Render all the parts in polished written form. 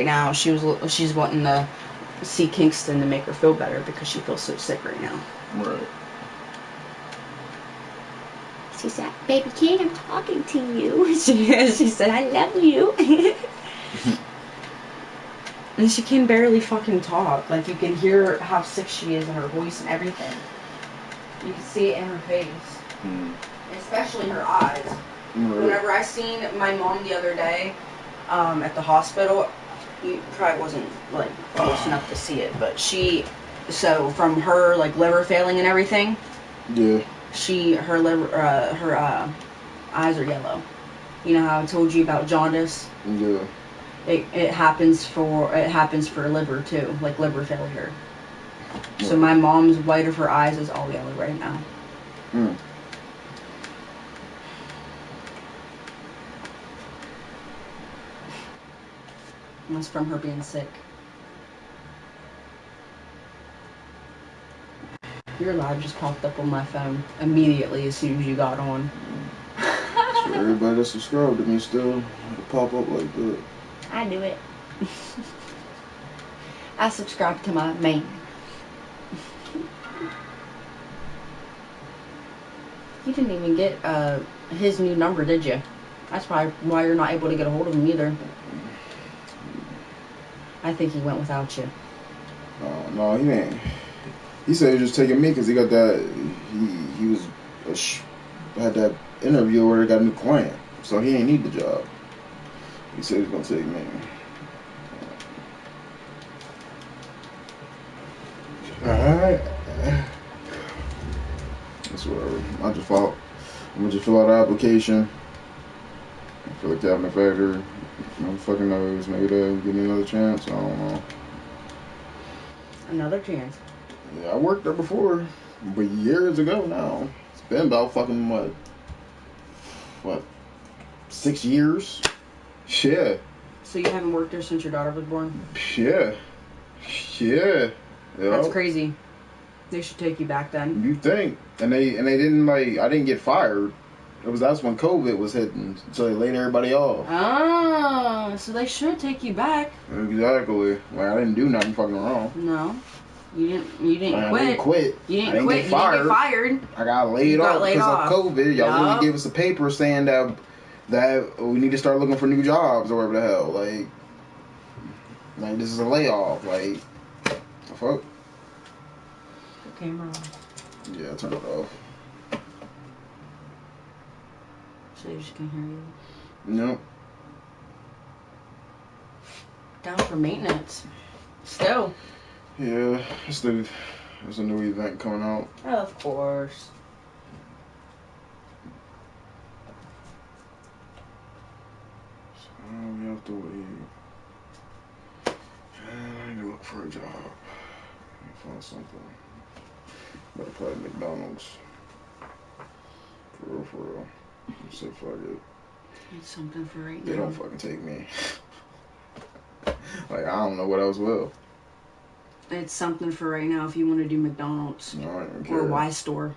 now she's wanting to see Kingston to make her feel better because she feels so sick right now. Right. She said, "Baby Kid, I'm talking to you." She said, "I love you." And she can barely fucking talk. Like, you can hear how sick she is in her voice and everything. You can see it in her face. Especially her eyes. Right. Whenever I seen my mom the other day at the hospital, you probably wasn't, like, close enough to see it, but so from her, like, liver failing and everything, yeah, her eyes are yellow. You know how I told you about jaundice? Yeah. It happens for liver too, like liver failure. Right. So my mom's white of her eyes is all yellow right now. And that's from her being sick. Your live just popped up on my phone immediately as soon as you got on. So everybody that subscribed to me still pop up like that. I do it. I subscribe to my man. You didn't even get his new number, did you? That's probably why you're not able to get a hold of him either. I think he went without you. No, he didn't. He said he was just taking me because he got that. He had that interview where he got a new client, so he ain't need the job. He said he's gonna take me. Alright. That's whatever. I'm gonna just fill out the application. For the cabinet factory. No fucking knows. Maybe they'll give me another chance. I don't know. Another chance? Yeah, I worked there before. But years ago now. It's been about fucking what? 6 years? Yeah. So you haven't worked there since your daughter was born? Yeah. Yeah. That's crazy. They should take you back then. You think? And they didn't I didn't get fired. That's when COVID was hitting, so they laid everybody off. Ah, so they should take you back. Exactly. Like, I didn't do nothing fucking wrong. No, you didn't quit. I didn't quit. You didn't quit. Get fired. You didn't get fired. I got laid off because of COVID. Y'all really gave us a paper saying that we need to start looking for new jobs or whatever the hell. Like this is a layoff. Like, the fuck. The camera on. Yeah, turn it off. So you just can hear you? No. Down for maintenance. Still. Yeah, there's a new event coming out. Of course. So we have to wait. I need to look for a job. Find something. Better play McDonald's. For real. Say fuck it. It's something for right now. They don't fucking take me. Like, I don't know what else will. It's something for right now if you want to do McDonald's. No, I don't care. Or Y Store.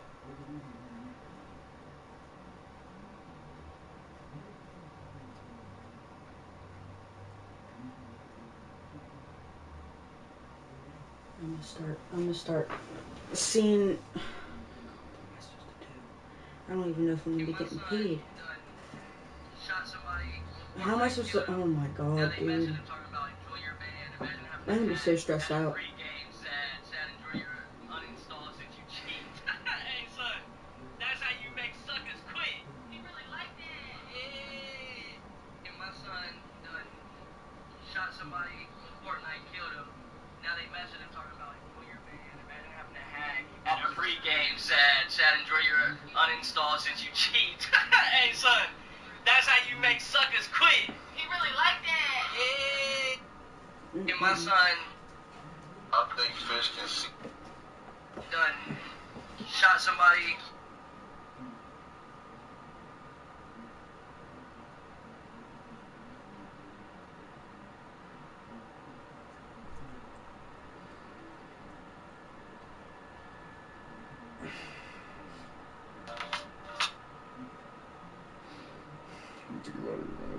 I'm gonna start seeing. What am I supposed to do? I don't even know if I'm gonna be getting paid. How am I supposed to? Oh my god, dude. I'm gonna be so stressed out. Sad, enjoy your uninstall since you cheat. Hey son, that's how you make suckers quit. He really liked that. Yeah. And my son, I think fish can see. Done shot somebody.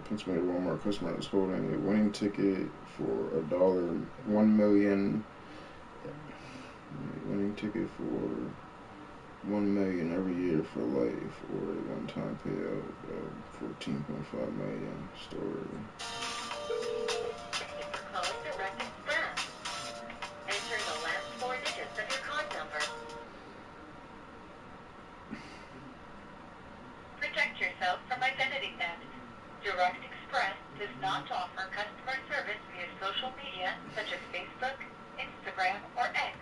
Pennsylvania Walmart customer is holding a winning ticket for $1 million. Winning ticket for $1 million every year for life, or a one-time payout of $14.5 million. Story. Thank you for calling Direct Express. Enter the last 4 digits of your card number. Protect yourself from identity theft. Direct Express does not offer customer service via social media such as Facebook, Instagram, or X.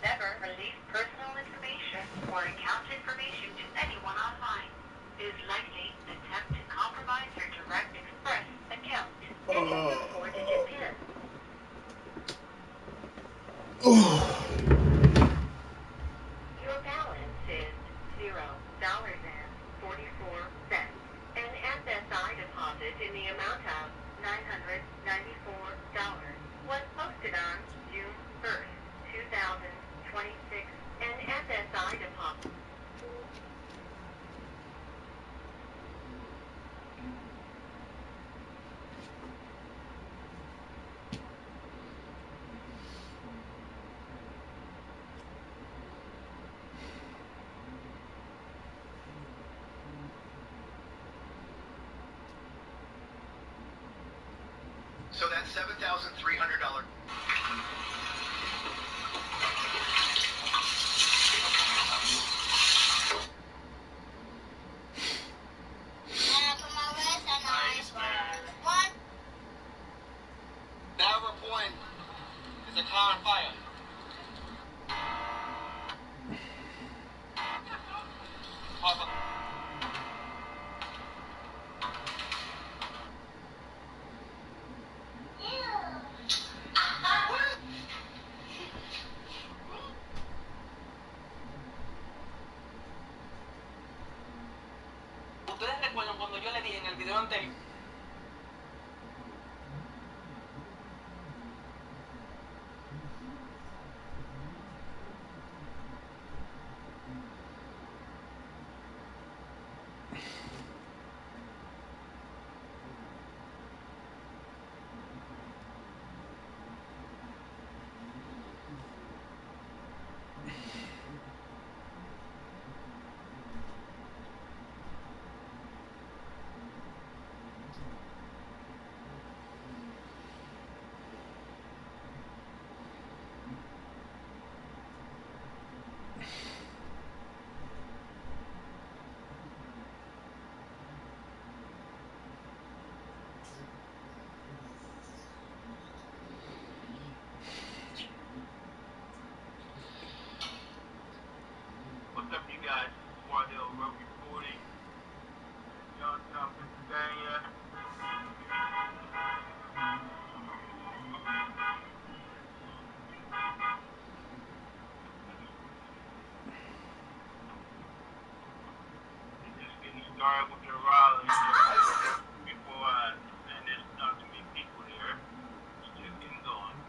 Never release personal information or account information to anyone online. It is likely an attempt to compromise your Direct Express account. Enter your 4-digit PIN. Your balance is $0.44. An SSI deposit in the amount of $994 was posted on June 1st, 2026. An SSI deposit. So that's $7,300. Now reporting is a common fire. ¿Ustedes recuerdan cuando yo le dije en el video anterior? What's up, you guys? Wardell Road reporting. Youngstown, Pennsylvania. Just getting started with the Raleigh before I and there's not too many people there. Just getting going.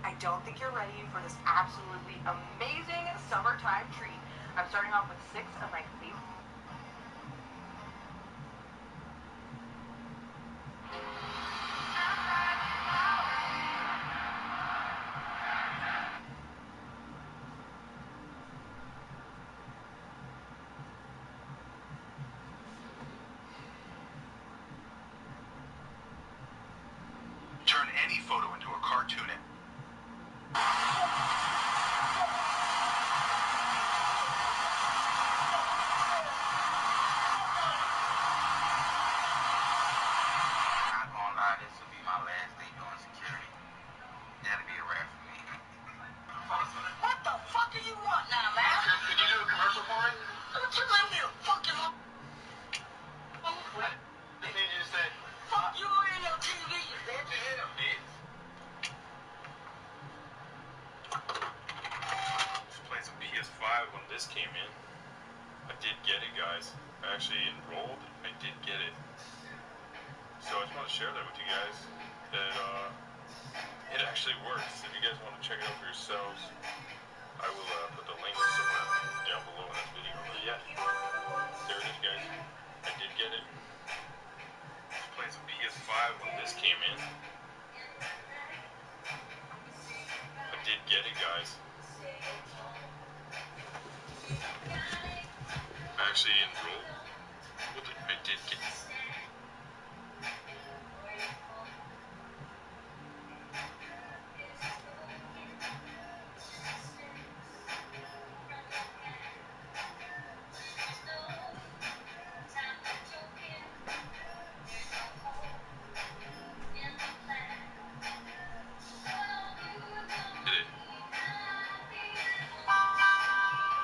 I don't think you're ready for this absolutely amazing summertime treat. I'm starting off with 6 of my favorite. Turn any photo into a cartoon. when this came in. I did get it, guys. I actually enrolled. I did get it. So I just want to share that with you guys. That it actually works. If you guys want to check it out for yourselves, I will put the link somewhere down below in this video. But yeah, there it is, guys. I did get it. I was playing some PS5 when this came in. I did get it, guys. I actually enrolled with it. I did get it.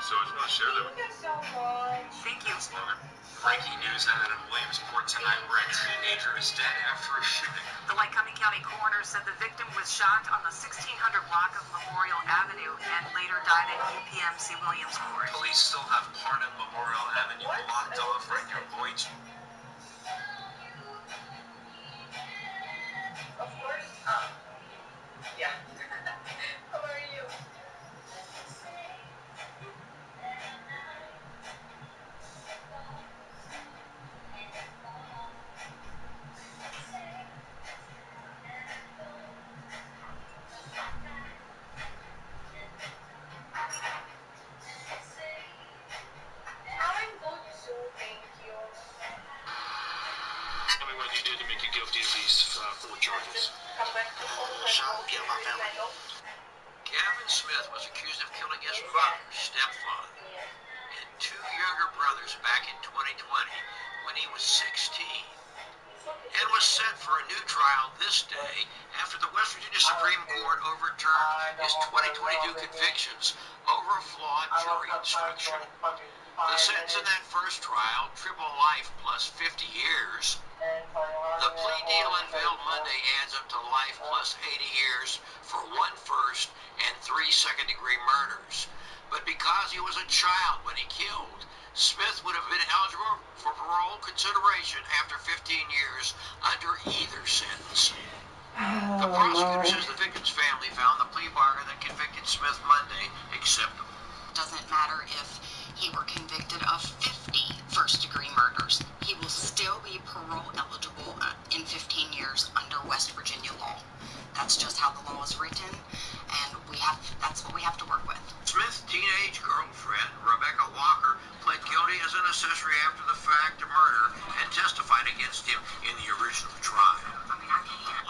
So I just want to share that with you. Thank you. Breaking news out of Williamsport tonight, where a teenager is dead after a shooting. The Lycoming County coroner said the victim was shot on the 1600 block of Memorial Avenue and later died at UPMC Williamsport. Police still have part of Memorial Avenue blocked off right near Boyd's. Of course. Yeah. How are you? I'm good too, thank you. Tell me what you did to make you guilty of these 4 charges. Come back to home. Shot and killed my family. Gavin Smith was accused of killing his father, stepfather, and 2 younger brothers back in 2020 when he was 16, and was set for a new trial this day after the West Virginia Supreme Court overturned his 2022 convictions over a flawed jury instruction. The sentence in that first trial, triple life plus 50 years. The plea deal unveiled Monday adds up to life plus 80 years for 1 first and 3 second-degree murders. But because he was a child when he killed, Smith would have been eligible for parole consideration after 15 years under either sentence. The prosecutor says the victim's family found the plea bargain that convicted Smith Monday acceptable. Doesn't matter if he were convicted of 50 first-degree murders. He will still be parole eligible in 15 years under West Virginia law. That's just how the law is written, and that's what we have to work with. Smith's teenage girlfriend, Rebecca Walker, pled guilty as an accessory after the fact to murder and testified against him in the original trial.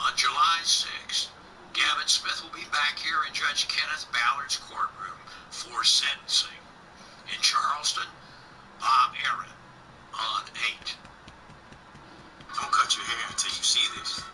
On July 6th, Gavin Smith will be back here in Judge Kenneth Ballard's courtroom for sentencing. In Charleston, Bob Aaron on 8. Don't cut your hair until you see this.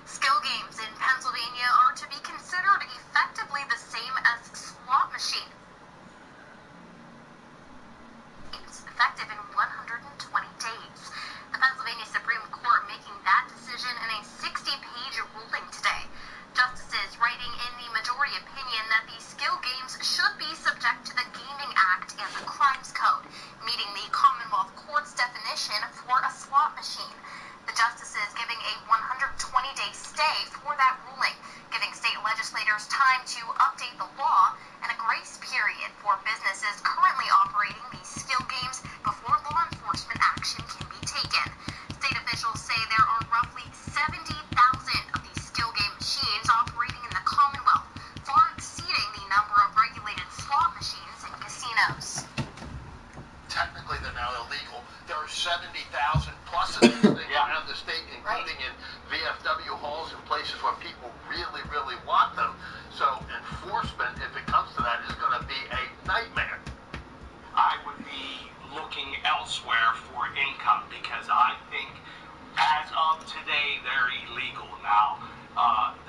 Skill games in Pennsylvania are to be considered effectively the same as slot machines. Effective in 120 days. The Pennsylvania Supreme Court making that decision in a 60-page ruling today. Justices writing in the majority opinion that the skill games should be subject to the Gaming Act and the Crimes Code, meeting the Commonwealth Court's definition for a slot machine. The justices giving a 120-day stay for that ruling, giving state legislators time to update the law and a grace period for businesses currently operating these skill games before law enforcement action can be taken. State officials say there are roughly 70,000 of these skill game machines operating in the Commonwealth, far exceeding the number of regulated slot machines in casinos. Technically, they're now illegal. There are 70,000 plus of these things around the state, including in VFW halls and places where people really, really want them. So enforcement, if it comes to that, is going to be a nightmare. I would be looking elsewhere for income because I think as of today they're illegal now.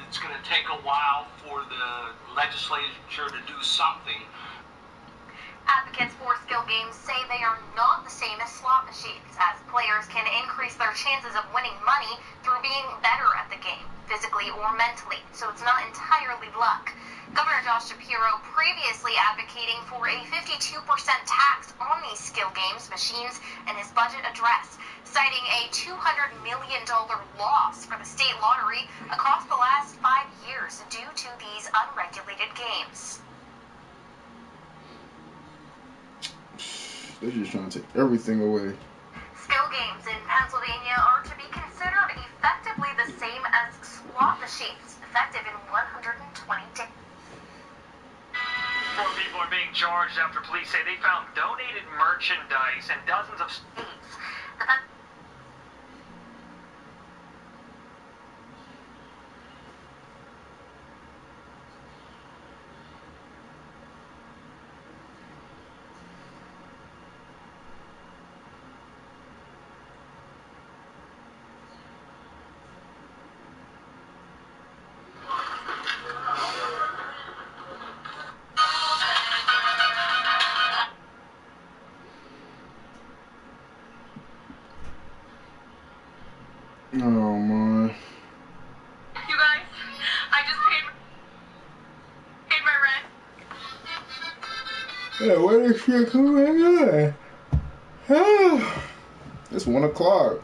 It's going to take take a while for the legislature to do something. Advocates for skill games say they are not the same as slot machines, as players can increase their chances of winning money through being better at the game, physically or mentally, so it's not entirely luck. Governor Josh Shapiro previously advocating for a 52% tax on these skill games machines in his budget address, citing a $200 million loss for the state lottery across the last 5 years due to these unregulated games. They're just trying to take everything away. Skill games in Pennsylvania are to be considered effectively the same as slot machines, effective in 120 days. 4 people are being charged after police say they found donated merchandise and dozens of states. Oh my. You guys, I just paid my rent. Yeah, where this shit coming on? It's 1 o'clock.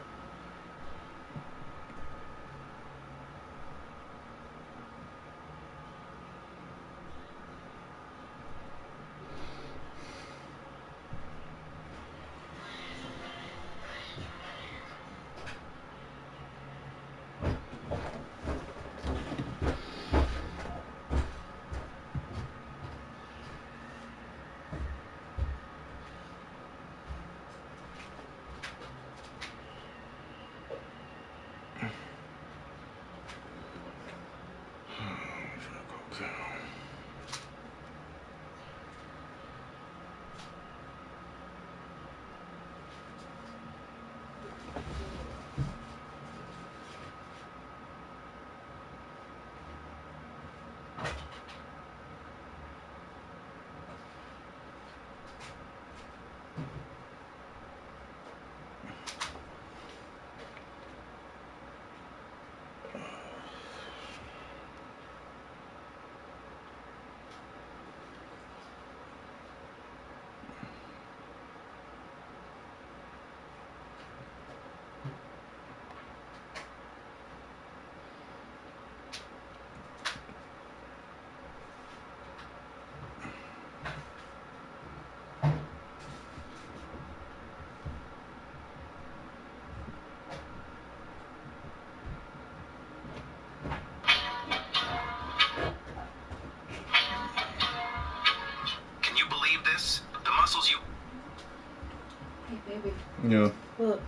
Yeah. Look.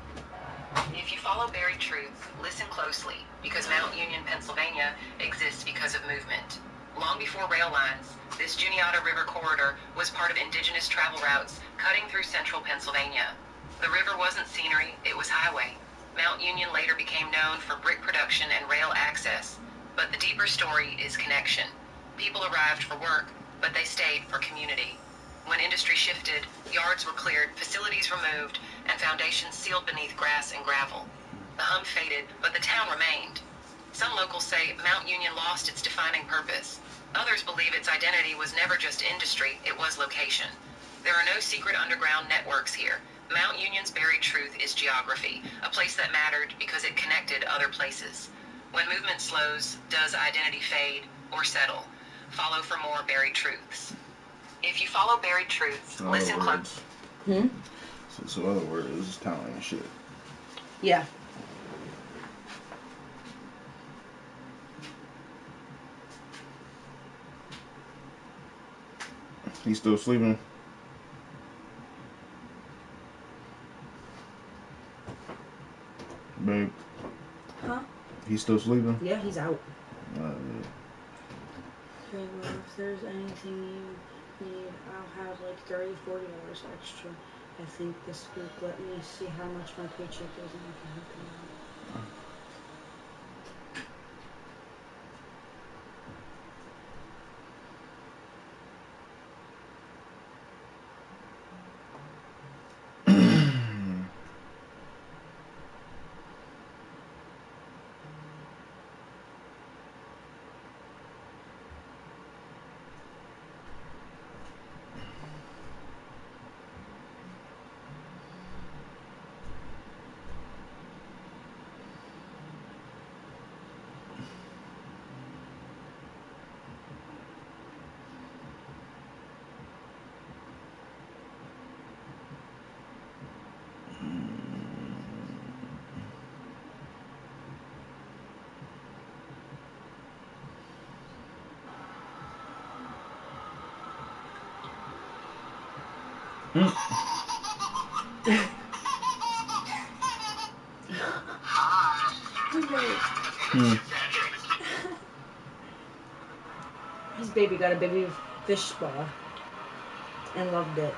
If you follow buried truths, listen closely, because Mount Union, Pennsylvania exists because of movement. Long before rail lines, this Juniata River corridor was part of indigenous travel routes cutting through central Pennsylvania. The river wasn't scenery, it was highway. Mount Union later became known for brick production and rail access. But the deeper story is connection. People arrived for work, but they stayed for community. When industry shifted, yards were cleared, facilities removed, and foundations sealed beneath grass and gravel. The hum faded, but the town remained. Some locals say Mount Union lost its defining purpose. Others believe its identity was never just industry, it was location. There are no secret underground networks here. Mount Union's buried truth is geography, a place that mattered because it connected other places. When movement slows, does identity fade or settle? Follow for more buried truths. If you follow buried truths, listen close. So other words, this is town ain't shit. Yeah. He's still sleeping. Babe. Huh? He's still sleeping? Yeah, he's out. Yeah. Okay, well, if there's anything you need, I'll have like $30, $40 extra. I think this week. Let me see how much my paycheck is and I can help you out. His baby got a baby fish spa and loved it.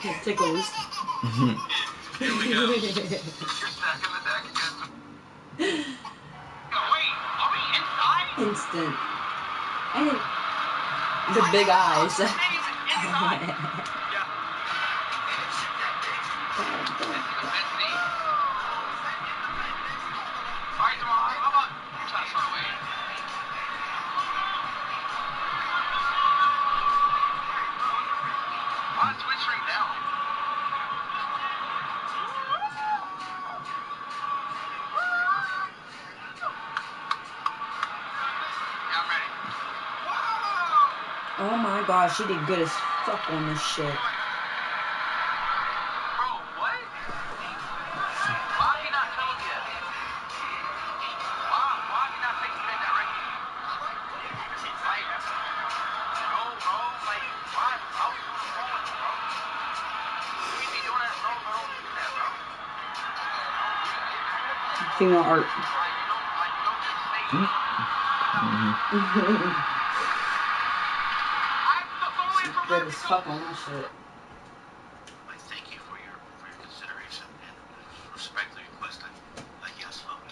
It tickles. Here we go. You're stacking the deck again. Oh, wait, are we inside? Instant. And the big eyes. Inside. Yeah. Alright, come on, how about you try to start away? On switch ring down. Yeah, I'm ready. Oh my gosh, she did good as fuck on this shit. Bro, what? Why have you not told yet? Why have you not taken that directly? Like, no, bro, like, why? How are you on the phone with me, bro? You be doing that, bro, bro, do that, bro. Female art. Like, you don't just say She's good as fuck on that shit. I thank you for your consideration and respectfully request a yes vote.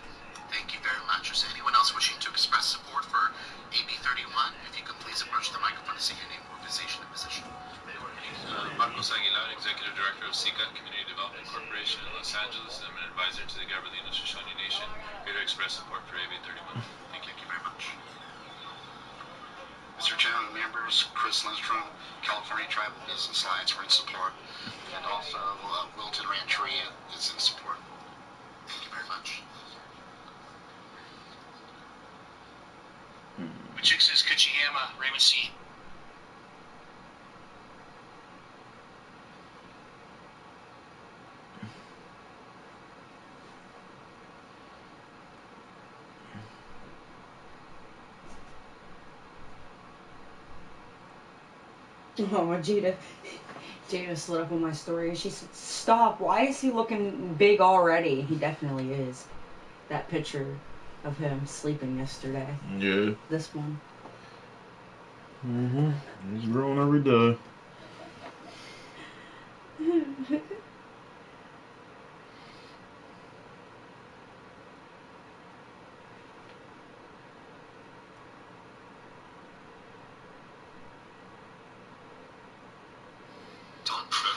Thank you very much. Is anyone else wishing to express support for AB 31? If you could please approach the microphone to say your name, organization, and position. Marcos Aguilar, Executive Director of SICA Community Development Corporation in Los Angeles. I'm an advisor to the Gabrielino Shoshone Nation, here to express support for AB 31. Thank you very much. Mr. Chairman and members, Chris Lindstrom, California Tribal Business Alliance, we're in support. And also Wilton Rancheria is in support. Thank you very much. Machixis, Kuchihama, Raymond C. Oh, Jada slid up on my story. She said, "Stop! Why is he looking big already?" He definitely is. That picture of him sleeping yesterday. Yeah. This one. He's growing every day.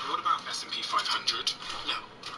What about S&P 500? No.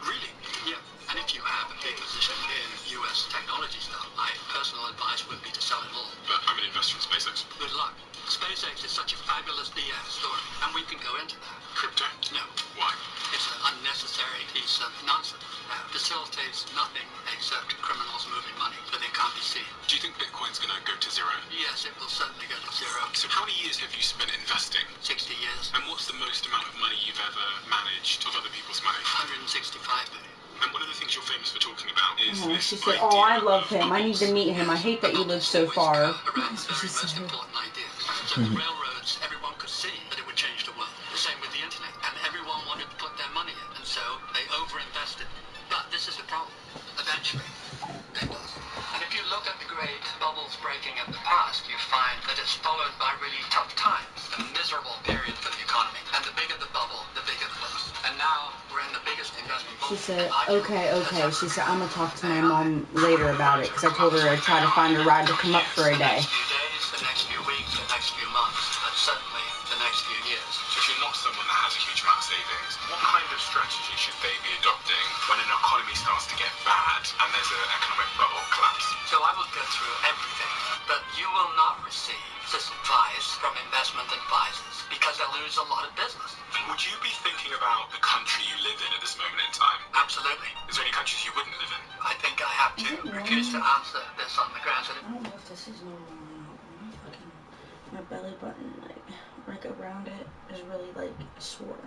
Really? Yeah. And if you have a big position in U.S. technology stuff, my personal advice would be to sell it all. But I'm an investor in SpaceX. Good luck. SpaceX is such a fabulous BS story, and we can go into that. Crypto? No. Why? It's an unnecessary piece of nonsense. Facilitates nothing except criminals moving money, but they can't be seen. Do you think Bitcoin's going to go to zero? Yes, it will certainly go to zero. So how many years have you spent investing? 60 years. And what's the most amount of money you've ever managed of other people's money? 165 billion. And one of the things you're famous for talking about is this She said, idea "Oh, I love of him. I need to meet him. I hate that you live so far." Around the very most important ideas. So the railroads, everyone could see that it would change the world. The same with the internet. And everyone wanted to put their money in. And so they overinvested. But this is the problem. Eventually, it does. And if you look at the great bubbles breaking of the past, you find that it's followed by really tough times. A miserable period for the economy. And the bigger the bubble, the bigger the bust. And now we're in the biggest investment bubble. She said, okay. She said, "I'm going to talk to my mom later about it," because I told her I'd try to find a ride to come up for a day. The next few days, the next few weeks, the next few months, but certainly the next few years. If you're not someone that has a huge amount of savings, what kind of strategy should they be adopting when an economy starts to get bad and there's an economic bubble collapse? So I will go through everything, but you will not receive this advice from investment advisors because they'll lose a lot of business. Would you be thinking about the country you live in at this moment in time? Absolutely. Is there any countries you wouldn't live in? I think I have to refuse to answer this on the grounds that I don't know if this is normal. My belly button, like around it, is really sore.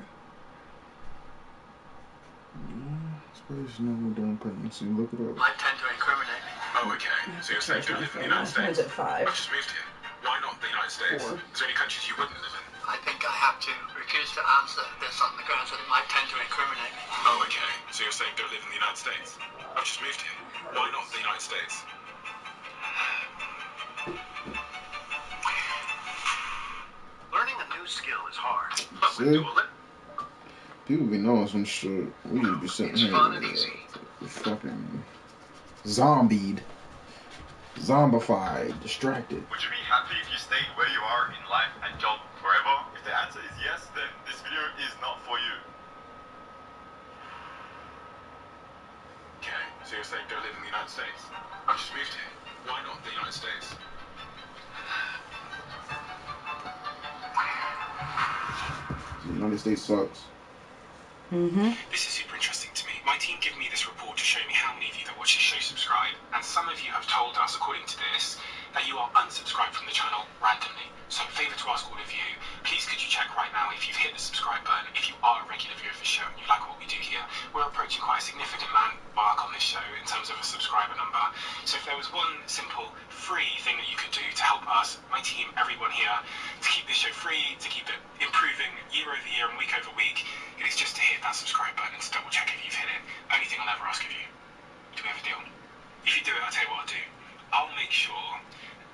It's probably just normal during pregnancy. Look it up. I tend to incriminate me. Oh, okay. So you're saying don't live in the United States? At 5. I've just moved here. Why not the United States? 4. Is there any countries you wouldn't live in? I I think I have to refuse to answer this on the grounds that it might tend to incriminate me. Oh, okay. So you're saying don't live in the United States? I've just moved here. Why not the United States? Learning a new skill is hard. See? People be knowing some shit. We just be sitting here fucking zombied, zombified, distracted. Would you be happy if you stayed where you are in life and job forever? If the answer is yes, then this video is not for you. Okay, so you're saying don't live in the United States? I've just moved here. Why not the United States? The United States sucks. This is super interesting to me. My team gave me this report to show me how many of you that watch this show subscribe, and some of you have told us, according to this, that you are unsubscribed from the channel randomly. So, favour to ask all of you, please could you check right now if you've hit the subscribe button, if you are a regular viewer of the show and you like what we do here. We're approaching quite a significant landmark on this show in terms of a subscriber number. So if there was one simple, free thing that you could do to help us, my team, everyone here, to keep this show free, to keep it improving year over year and week over week, it is just to hit that subscribe button and to double check if you've hit it. Only thing I'll ever ask of you. Do we have a deal? If you do it, I'll tell you what I'll do. I'll make sure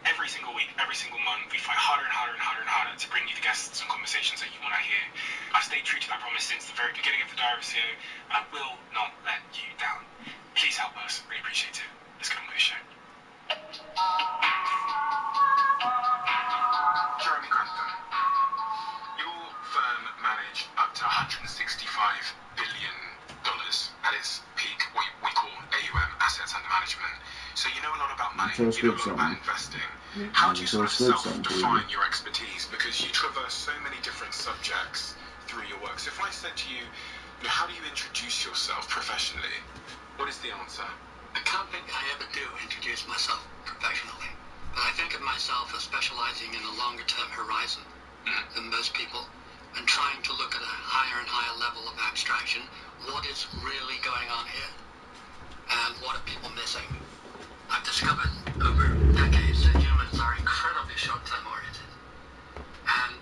every single week, every single month, we fight harder and harder and harder and harder to bring you the guests and conversations that you want to hear. I've stayed true to that promise since the very beginning of the Dcuo, and I will not let you down. Please help us. Really appreciate it. Let's get on with the show. Jeremy Grantham, your firm managed up to $165 billion at its peak, what we call AUM, assets under management. So you know a lot about money, you know a lot about investing. How do you sort of self-define your expertise? Because you traverse so many different subjects through your work. So if I said to you, how do you introduce yourself professionally? What is the answer? I can't think I ever do introduce myself professionally, but I think of myself as specializing in a longer-term horizon than most people, and trying to look at a higher and higher level of abstraction. What is really going on here? And what are people missing? I've discovered over decades that humans are incredibly short-term oriented. And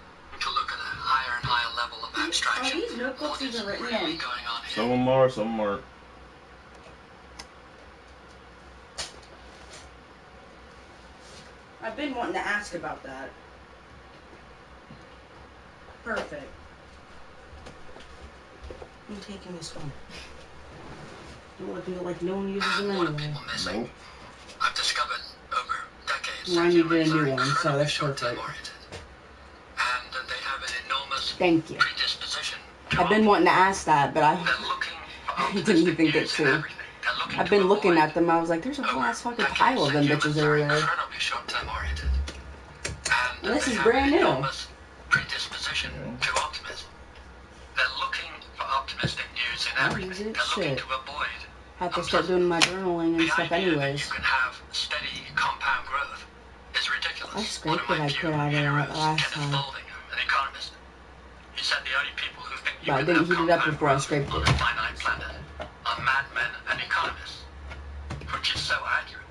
to look at a higher and higher level of abstraction. Are these notebooks even written in? Going on here? Some of them are, some of them aren't. I've been wanting to ask about that. Perfect. I'm taking this one. Don't let people like no one uses them anyway. Nope. I've discovered over decades. I needed a new one, so that's perfect. And they have an enormous Thank you. predisposition. I've been wanting to ask that, but I didn't even get to. I've been looking at them. I was like, there's a whole ass fucking pile of them bitches over there. Incredibly short-term oriented. And this is brand new. Predisposition to optimism. They're looking for optimistic news in everything. They're looking to avoid. Have to start doing my journaling and stuff anyways. You can have steady compound growth is ridiculous. I scraped what I put out of that last time. An economist. He said the only people who think But I didn't heat it up before I scraped it. on a finite planet are madmen and economists. Which is so accurate.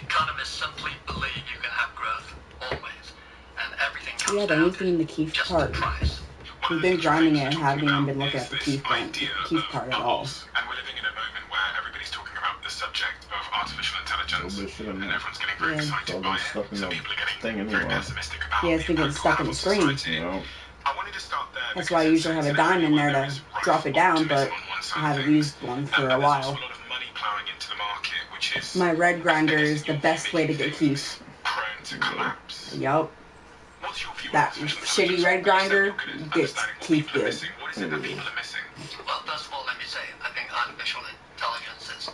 Economists simply believe you can have growth always. And everything comes Yeah, the only thing in the Keith part. We've been grinding it and haven't even been looking at the Keith part at all. And we're living in a moment where everybody's talking about the subject of artificial intelligence, and everyone's getting very excited by it. Some people are getting very pessimistic about it. Yeah, it's been getting stuck in the screen. I wanted to start there. That's why I usually have a dime in there to drop it down, but I haven't used one for a while. My red grinder is the best way to get Keith. Yup. That shitty red grinder gets Keith good. Well, first of all, let me say, I think artificial intelligence is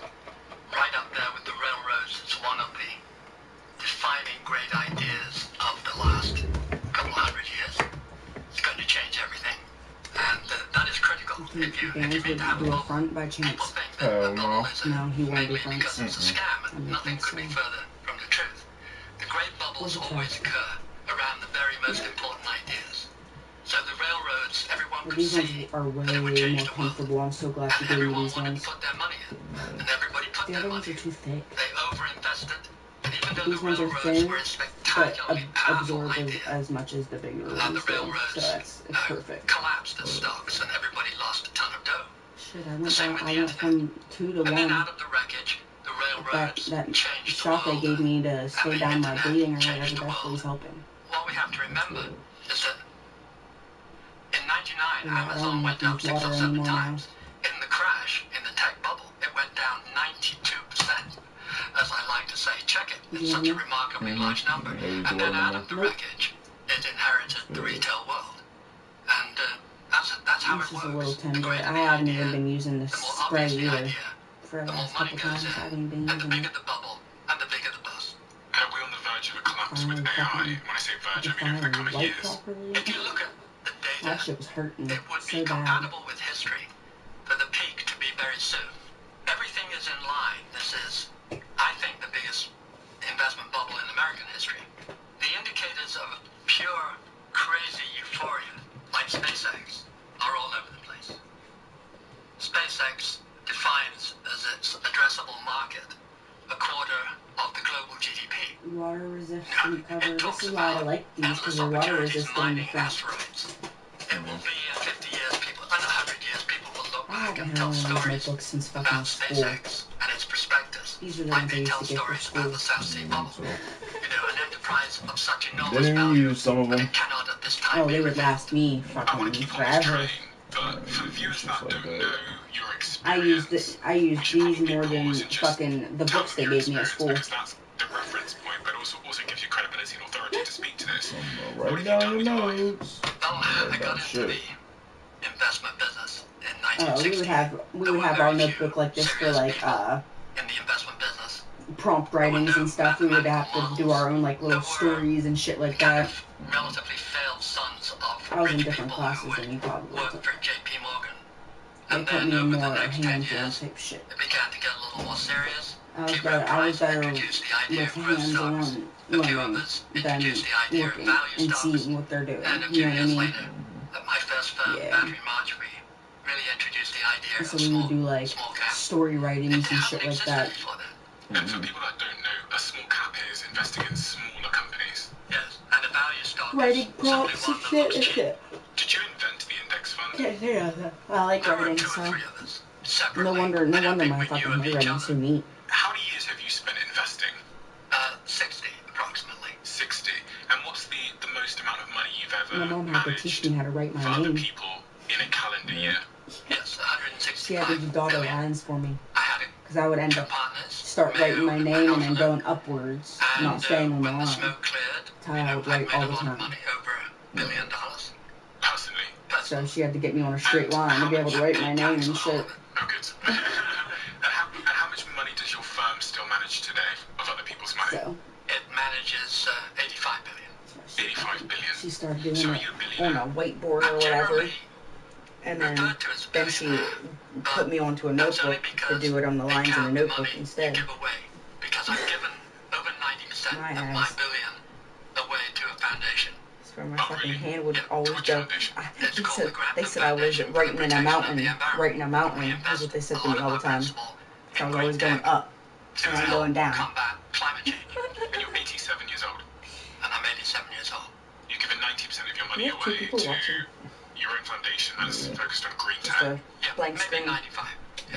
right up there with the railroads. It's one of the defining great ideas of the last couple hundred years. It's going to change everything. And that is critical. If you mean to have a vote, front by chance. No, he won't do front. Because it's a scam, and nothing could be further from the truth. The great bubbles always occur around the very most important ideas. So the railroads, everyone could These see ones are way more comfortable. I'm so glad you gave me these ones. put their money in. And everybody put The their other ones money are too thick. They overinvested. And even though These the ones are railroads thin. were in spectacular absorb as much as the bigger ones do. So it's perfect. Collapsed the stocks and everybody lost a ton of dough. Shit, I went from 2 to 1. And then out of the wreckage, the railroads That changed shot the they world. gave me to slow down my bleeding or changed whatever, the that world. was helping. What we have to remember is that in 99, Yeah, I Amazon don't went have down to use 6 or water 7 anymore now. times. In the crash, in the tech bubble, it went down 92%. As I like to say, check it. It's such a remarkably large number. And then out of the wreckage, it inherited the retail world. And that's how This it is works. a little The tender. greater I the haven't idea, even been using this the more spray obvious the either. idea, For the the more last money couple goes times, I in, haven't been and the using bigger it. the bubble, and the bigger the bust. Are we on the verge of a collapse with AI? When I say verge, I mean over the coming Light years. properly. If you look at the data, That shit was hurting it would so be bad. compatible with history for the peak to be very soon. Everything is in line. This is, I think, the biggest investment bubble in American history. The indicators of pure, crazy euphoria, like SpaceX, are all over the place. SpaceX defines as its addressable market a quarter of the global GDP. Water resistant cover. This is why I like these, because they're water resistant in the front. Asteroids. It will be in 50 years, people, in 100 years, people will look I back haven't and had tell one of these stories notebooks since about fucking school. SpaceX and its prospectus. These are the Like ones I they used tell to get for stories about school. the South Sea bubble. So, You know, an enterprise of such enormous didn't value use some of that them. it cannot at this time Oh, be they would revealed. last me I want fucking to keep on this forever. train, but for the viewers that don't know your I experience, used we should these probably more than pause and just fucking the tell books them they your gave me at experience, school. because that's the reference point, but also gives you credibility and authority to speak to this. What write have you down done your with your life? notes. Well, I Write got down into shit. the investment business in We 1960. would have our notebook like this for like In the investment business, prompt writings and stuff. We would have to do our own like little stories and shit like that. relatively failed sons of I was in rich different people classes who than you would probably work took. for J.P. Morgan. They And put then me in over more the next 10 hands-on years, type shit. it began to get a little more serious. I was T. better. Rowe I was Price better introduced the idea with of growth stocks. hands-on A few learning others than introduced the idea of looking value and stocks. seeing what they're doing. And a You few know what I years mean? later, at my first firm, Yeah. Battery March, we really introduced the idea So of we small, would do like small cap. story writings and It shit hadn't like existed that. before then. And for people that don't know, a small cap is investing in smaller companies. Yes, and a value stock Writing is simply prompts one and that shit looks and cheap. shit. Did you invent the index fund? Yeah. I like There were writing, two or so three others. Separately, no wonder I don't my think we fucking knew of each handwriting's so other. neat. How many years have you spent investing? 60, approximately. 60. And what's the most amount of money you've My ever mom had to managed teach me how to write for my other name. people in a calendar year? Yes, She had to do 165 dotted billion. lines for me. I had Because I would end two up partners. start writing my Mayo name and both then of them. going upwards, And not staying on the when the line. smoke cleared, That's how I would write made all a the lot of time. money, over $1 billion. Personally? So she had to get me on a straight line to be able to write my name and shit. Oh, good. and how much money does your firm still manage today of other people's money? So It manages 85 billion. 85 billion. she started doing So it you're a on billionaire. a whiteboard or whatever. And then she put me onto a notebook to do it on the lines in the notebook instead. Give away, because I've given over 90% My of my ass. billion away to a foundation. That's where my fucking hand would always Which go. foundation? They said I was writing in a mountain. Writing a mountain. That's what they said to me all the time. So I was always going up. And I'm going down. Combat climate change. And you're 87 years old. And I'm 87 years old. You've given 90% of your money We have two away people to watching. your own foundation that's focused on green Just tech. a blank screen. 95.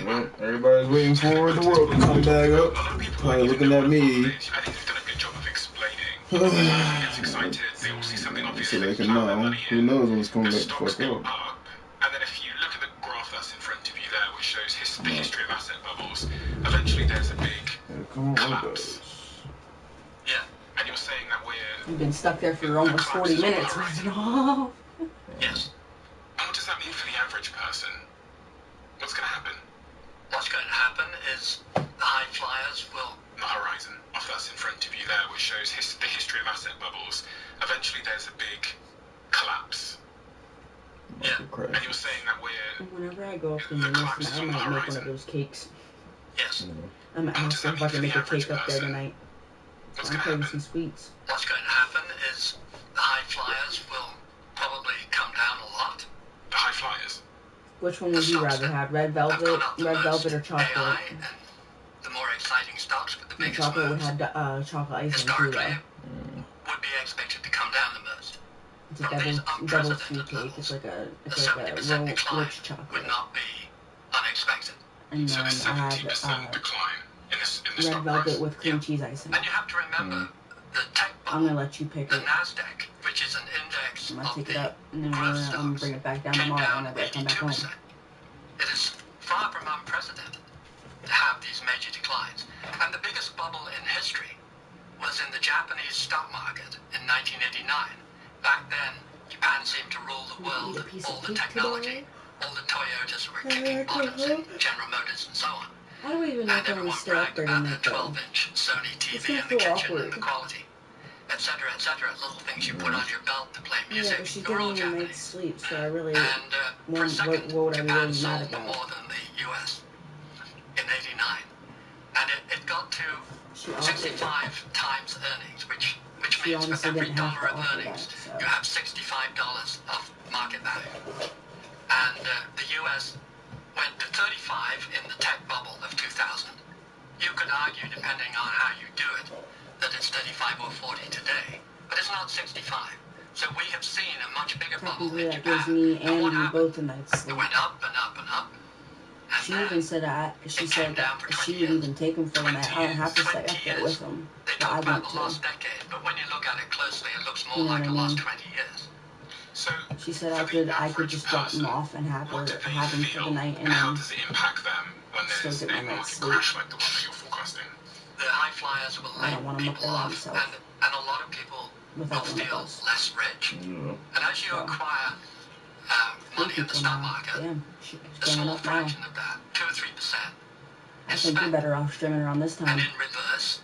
Well, everybody's waiting for the world to come back up. Probably looking at me. I think you've done a good job of explaining. Everyone gets excited, they all see something obvious. So they can know. Who knows when it's coming The back the stocks fuck go up. up. And then if you look at the graph that's in front of you there, which shows the history of asset bubbles, eventually there's a big Come on, collapse. Yeah. And you're saying that we're... You've been stuck there for almost 40 minutes. Oh. Yes. And what does that mean for the average person? What's going to happen? What's going to happen is the high flyers will... On the horizon, off that's in front of you there, which shows the history of asset bubbles, eventually there's a big collapse. Yeah. And you're saying that we're... Whenever I go up to Minnesota, I might make one of those cakes. Yes. I might have to fucking make a cake up there tonight. What's I'm going to craving happen? some sweets. What's going to happen is the high flyers will probably come down a lot. The high flyers? Which one would you rather have? Red velvet or chocolate? AI and the more exciting stocks with the that makes chocolate would moves. have chocolate icing too, Historically, though. would be expected to come down the most. It's a From these double unprecedented sweet cake. levels, It's like a a 70% decline rich chocolate. would not be unexpected. And So then the I 70% have decline in the red stock velvet price. with cream cheese icing. And you have to remember the tech I'm bubble, gonna let you pick the it. NASDAQ, which is an index I'm gonna of take it the up and then growth I'm gonna stocks, bring it back down came tomorrow down whenever I come back home. 82%. It is far from unprecedented to have these major declines. And the biggest bubble in history was in the Japanese stock market in 1989. Back then, Japan seemed to rule the world, all the technology, all the Toyotas were kicking bottoms and General Motors and so on. How do we even know And if I'm gonna everyone stay up bragged there about tonight, the though? 12-inch Sony It's TV gonna in the feel kitchen awkward. and the quality, etc., etc. Little things you put on your belt to play Yeah, music. but she They were all didn't even make Japanese. sleep, so I really And for a second, what would I be Japan really mad sold about? more than the U.S. in '89, and it got to 65 times earnings, which means for every dollar of earnings, you have $65 of market value. And the U.S. went to 35 in the tech bubble of 2000. You could argue, depending on how you do it, that it's 35 or 40 today, but it's not 65. So we have seen a much bigger bubble in That Japan. gives me And what and you happened? both a night's sleep. It went up and up and up. And She even said she said that she would even take him for the night. I don't have to stay up there with him. They But I talk about want the lost to. decade, but when you look at it closely, it looks more You know like what I the last mean? 20 years. So She said I could just drop him off and have him for the night and how then does it impact them when still there's get a my night's market sleep. crash like the one that you're forecasting? The high flyers will I don't want lay him up people there by off, himself. and a lot of people will Without one of feel us. less rich. Yeah. And as you acquire money in the stock market, Damn, a small fraction of that, 2 or 3%, I is think you're spent. better off streaming around this And time. in reverse,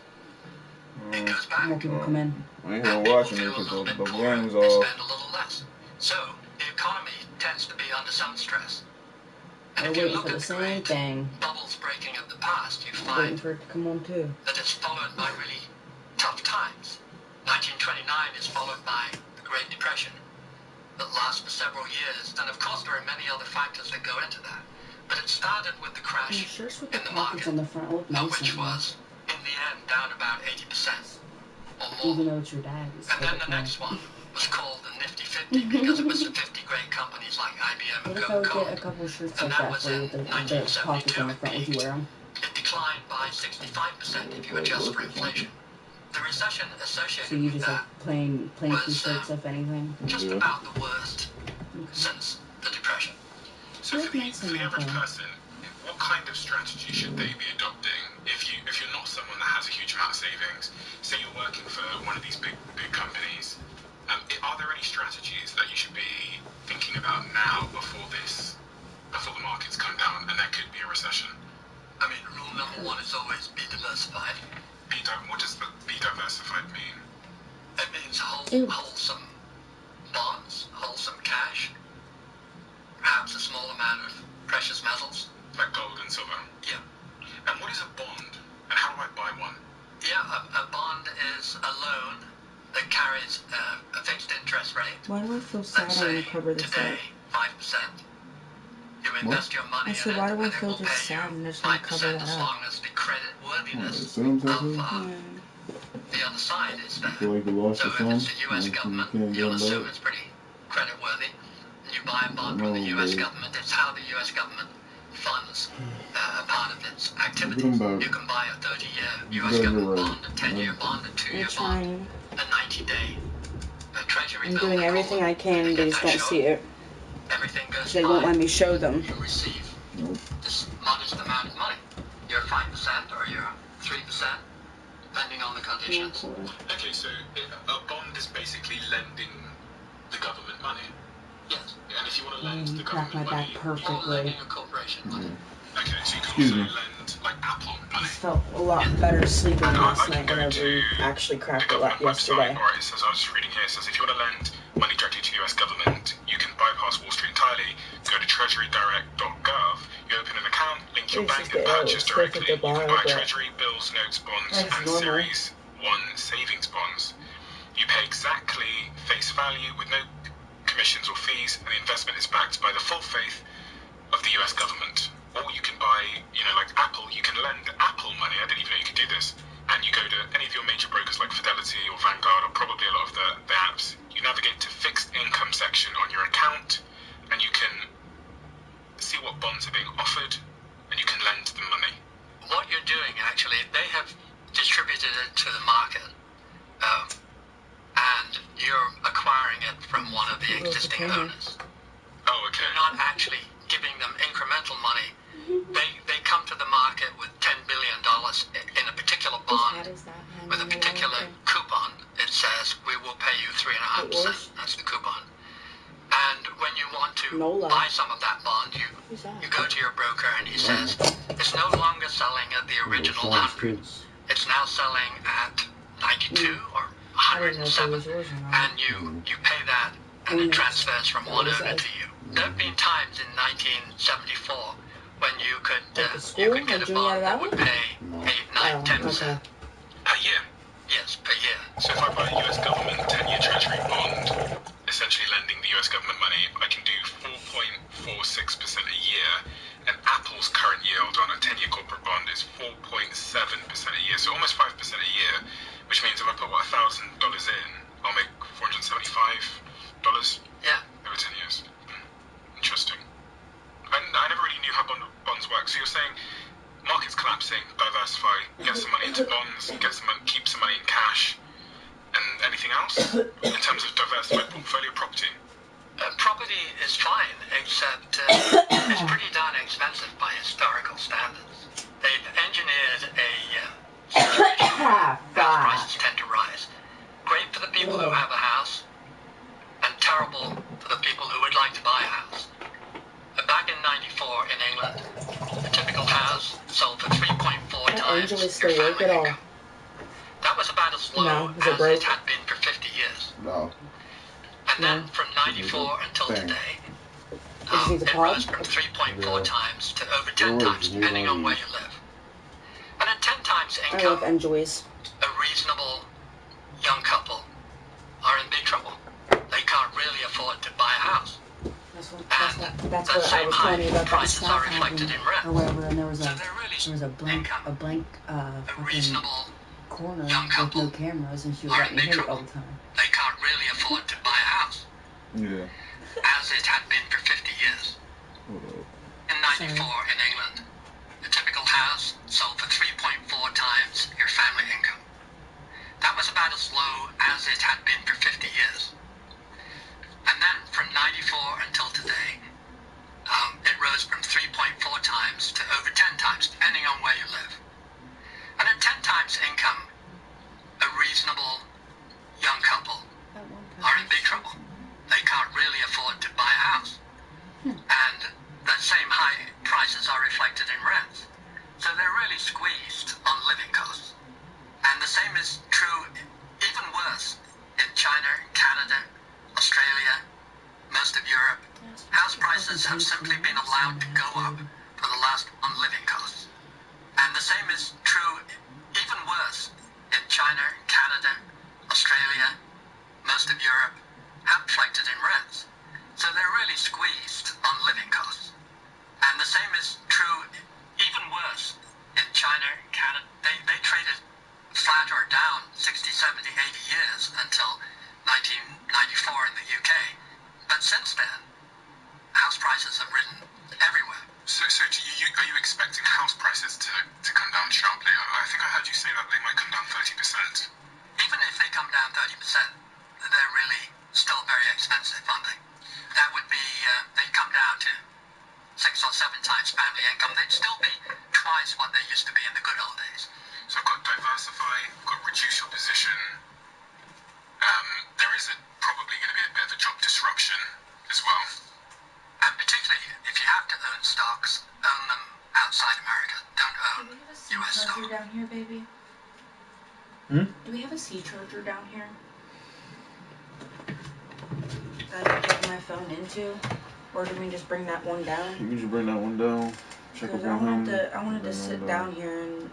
it goes back. More people come in. I ain't And even people watching feel it a little because bit the poorer, game's they off. spend a little less. So the economy tends to be under some stress. And We're if you waiting look for at the the same great thing. bubbles breaking of the past, you Waiting find for it to come on too. that it's followed by really tough times. 1929 is followed by the Great Depression that lasts for several years. And of course there are many other factors that go into that. But it started with the crash Shirts with the in the pockets market, on the front look nice which on was, in the end, down about 80% or you. Even more. though it's your dad's. And then the next one was called the Nifty 50 because it was the 50 great companies like IBM What and if I would Coca-Cola. get a couple shirts And like that that was for you in with the pockets 1972 on the it front? Would you peaked. wear them? It declined by 65% if you adjust for inflation. The recession So associated you with just that like plain was t-shirts, if anything. just about the worst since the Depression. So for the average person, what kind of strategy should they be adopting if you're not someone that has a huge amount of savings? Say you're working for one of these big companies. Are there any strategies that you should be thinking about now before the markets come down and there could be a recession? I mean, rule number one is always be diversified. What does the be diversified mean? It means wholesome bonds, wholesome cash, perhaps a small amount of precious metals. Like gold and silver? Yeah. And what is a bond? And how do I buy one? Yeah, a bond is a loan that carries a fixed interest rate. Why do I feel sad Let's I say want to cover this today, up? 5%. You invest your money I said, in why it, do I and it feel will just pay sad you and just want to cover 5% that as up? long as the credit worthiness Sun of tattoo? the other side is there. I feel like you lost So your if son. it's the U.S. You government, can't you'll get him assume back. it's pretty credit worthy. And you buy a bond from the U.S. government. It's how the U.S. government funds a part of its activities. You can buy a 30-year U.S. government bond, a 10-year bond, a 2-year bond, a 90-day treasury I'm bill. doing everything I can, they just don't see it. Everything goes They won't fine. let me show them. You receive this modest amount of money. You're 5% or you're 3%, depending on the conditions. Okay, so a bond is basically lending the government money. Yes. And if you want to lend You the cracked my government back money, Or perfectly. lending a corporation money. okay, so you can Excuse also me. lend like Apple money. I felt a lot better sleeping last night go whenever to we actually the cracked it up government yesterday. website. Alright, it says, I was just reading here, it says if you want to lend money directly to the US government, you can bypass Wall Street entirely, go to treasurydirect.gov, you open an account, link your bank and purchase directly. You can buy treasury, bills, notes, bonds, and Series 1 savings bonds. You pay exactly face value with no commissions or fees, and the investment is backed by the full faith of the US government. Or you can buy, like Apple, you can lend Apple money. I didn't even know you could do this. and you go to any of your major brokers like Fidelity or Vanguard, or probably a lot of the apps, you navigate to fixed income section on your account, and you can see what bonds are being offered, and you can lend them money. What you're doing, actually, they have distributed it to the market, and you're acquiring it from one of the existing owners. Oh, okay. You're not actually giving them incremental money. They come to the market with $10 billion in a particular bond with a particular coupon. It says we will pay you 3.5%. That's the coupon. And when you want to buy some of that bond, you go to your broker and he says it's no longer selling at the original 100. It's now selling at 92 or 107, and you pay that, and it transfers from one owner to you. There have been times in 1974 when you could get a bond that would pay 8, 9, 10% per year. Yes, per year. So if I buy a US government 10-year treasury bond, essentially lending the US government money, I can do 4.46% a year, and Apple's current yield on a 10-year corporate bond is 4.7% a year, so almost 5% a year, which means if I put $1,000 in, I'll make $475 over 10 years. Interesting. And I never really knew how bonds work. So you're saying market's collapsing, diversify, get some money into bonds, keep some money in cash, and anything else in terms of diversified portfolio property? Property is fine, except it's pretty darn expensive by historical standards. They've engineered a situation where house prices tend to rise. Great for the people who have a house, and terrible for the people who would like to buy a house. Back in '94 in England, a typical house sold for 3.4 times your family income. That was about as low as it had been for 50 years. No. And then from '94 until today, it rose from 3.4 times to over 10 times, depending on where you live. And at 10 times income, a reasonable young couple are in big trouble. They can't really afford to buy a house. That's what I was telling you about that prices are reflected in rent. or whatever, and there was a blank fucking corner with no cameras, and she was letting me hit it all the time. They can't really afford to buy a house. Yeah. As it had been for 50 years. In '94 in England, a typical house sold for 3.4 times your family income. That was about as low as it had been for 50 years. And then from '94 until today, it rose from 3.4 times to over 10 times, depending on where you live. And at 10 times income, a reasonable young couple are in big trouble. They can't really afford to buy a house. And the same high prices are reflected in rents. So they're really squeezed on living costs. And the same is true, even worse, in China, Canada, Australia, most of Europe. House prices have simply been allowed to go up for the last on living costs. And the same is true, even worse, in China, Canada, Australia, most of Europe, have reflected in rents. So they're really squeezed on living costs. And the same is true, even worse, in China, Canada. They traded flat or down 60, 70, 80 years until 1994 in the UK. But since then, house prices have risen everywhere. So are you expecting house prices to come down sharply? I think I heard you say that they might come down 30%. Even if they come down 30%, they're really still very expensive, aren't they? That would be, they'd come down to 6 or 7 times family income. They'd still be twice what they used to be in the good old days. So I've got diversify, I've got reduce your position. There is probably going to be a bit of a job disruption as well. And particularly if you have to own stocks, own them outside America. Don't own US stocks. Down here, baby? Do we have a C charger down here that I can plug my phone into? Or do we just bring that one down? You can just bring that one down. Check up on him. I wanted to sit down here and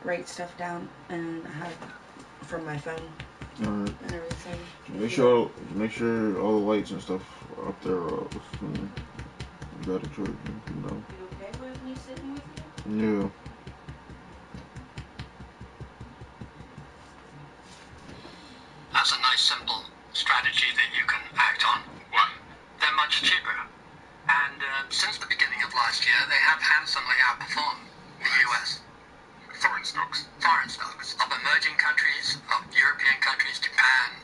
write stuff down and have from my phone and everything. Make sure all the lights and stuff are up there. You got it, George. You okay with me sitting with you? Yeah. That's a nice, simple strategy that you can act on. Why? They're much cheaper. And since the beginning of last year, they have handsomely outperformed the US. Foreign stocks. Foreign stocks of emerging countries, of European countries, Japan,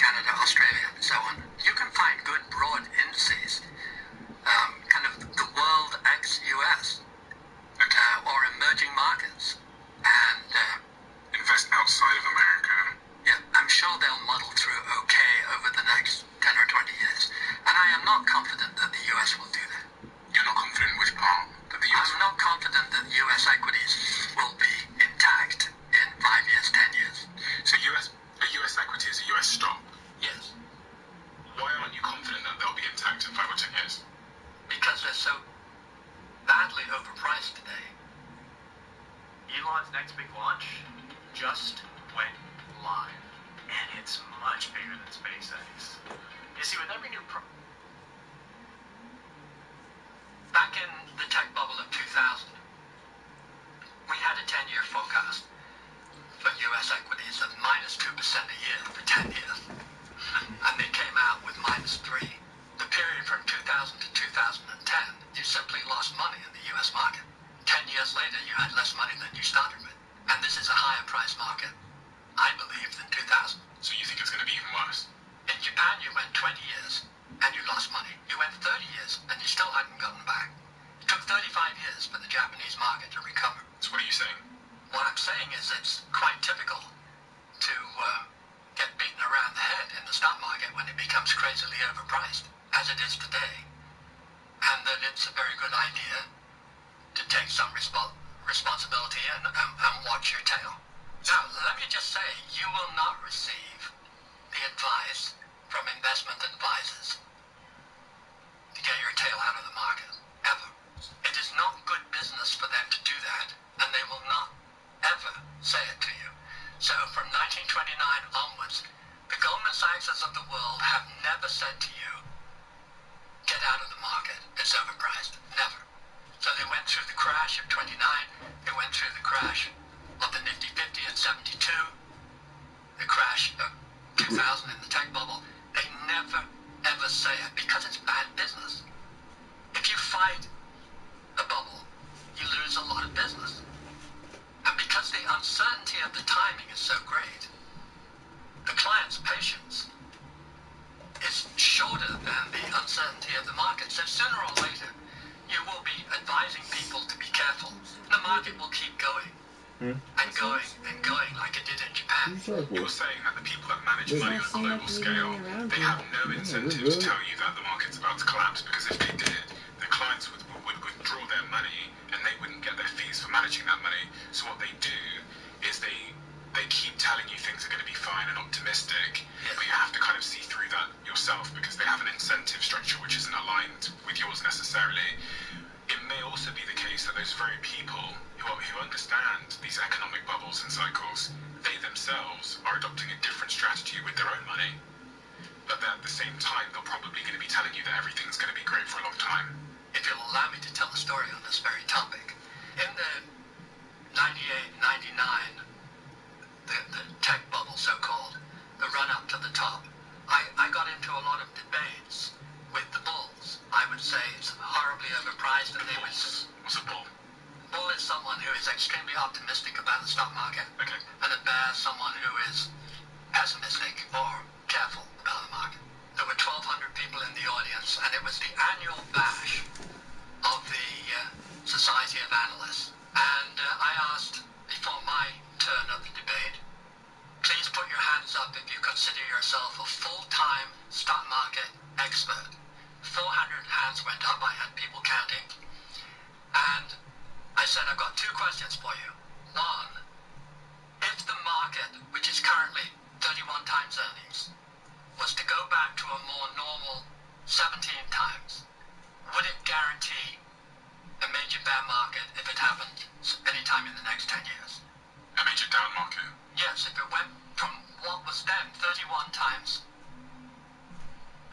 Canada, Australia, and so on. You can find good broad indices, kind of the world ex-US, or emerging markets, and invest outside of America. Yeah, I'm sure they'll muddle through okay over the next 10 or 20 years. And I am not confident that the US will do that. You're not confident in which part? That the US I'm not confident that US equities will be intact in 5 years, 10 years. So a US equity is a US stock? Yes. Why aren't you confident that they'll be intact in 5 or 10 years? Because they're so badly overpriced today. Elon's next big launch just went live, and it's much bigger than SpaceX. You see, with every new Back in the tech bubble of 2000, we had a 10-year forecast for US equities of minus 2% a year for 10 years. And they came out with minus 3. The period from 2000 to 2010, you simply lost money in the US market. 10 years later, you had less money than you started with. And this is a higher price market, I believe, than 2000. So you think it's going to be even worse? In Japan, you went 20 years and you lost money. You went 30 years and you still hadn't gotten back. It took 35 years for the Japanese market to recover. So what are you saying? What I'm saying is it's quite typical to get beaten around the head in the stock market when it becomes crazily overpriced, as it is today. And that it's a very good idea to take some responsibility and watch your tail. Now, let me just say, you will not receive the advice from investment advisors to get your tail out of the market, ever. It is not good business for them to do that, and they will not ever say it to you. So from 1929 onwards, the Goldman Sachses of the world have never said to you, get out of the market, it's overpriced. Never. So they went through the crash of 29, they went through the crash of the Nifty 50 at 72, the crash of 2000 in the tech bubble. They never, ever say it because it's bad business. If you fight a bubble, you lose a lot of business. And because the uncertainty of the timing is so great, the client's patience is shorter than the uncertainty of the market. So sooner or later, you will be advising people to be careful. The market will keep going and going and going like it did in Japan. You're saying that the people that manage money on a global scale, they have no incentive to tell you that the market's about to collapse, because if they did, the clients would withdraw their money and they wouldn't get their fees for managing that money. So what they do is they keep telling you things are going to be fine and optimistic, but you have to kind of see through that yourself because they have an incentive structure which isn't aligned with yours necessarily. It may also be the case that those very people who understand these economic bubbles and cycles, they themselves are adopting a different strategy with their own money, but then at the same time they're probably going to be telling you that everything's going to be great for a long time. If you'll allow me to tell a story on this very topic, in the 98, 99, the tech bubble so-called, the run-up to the top, I got into a lot of debates with the bulls. I would say it's horribly overpriced, and they would... What's a bull? Bull is someone who is extremely optimistic about the stock market, Okay. and a bear is someone who is pessimistic or careful about the market. There were 1,200 people in the audience, and it was the annual bash of the Society of Analysts. And I asked, before my turn of the debate, please put your hands up if you consider yourself a full-time stock market expert. 400 hands went up. I had people counting. And I said, I've got 2 questions for you. One, if the market, which is currently 31 times earnings, was to go back to a more normal 17 times, would it guarantee a major bear market if it happened anytime in the next 10 years? A major down market? Yes, if it went from what was then 31 times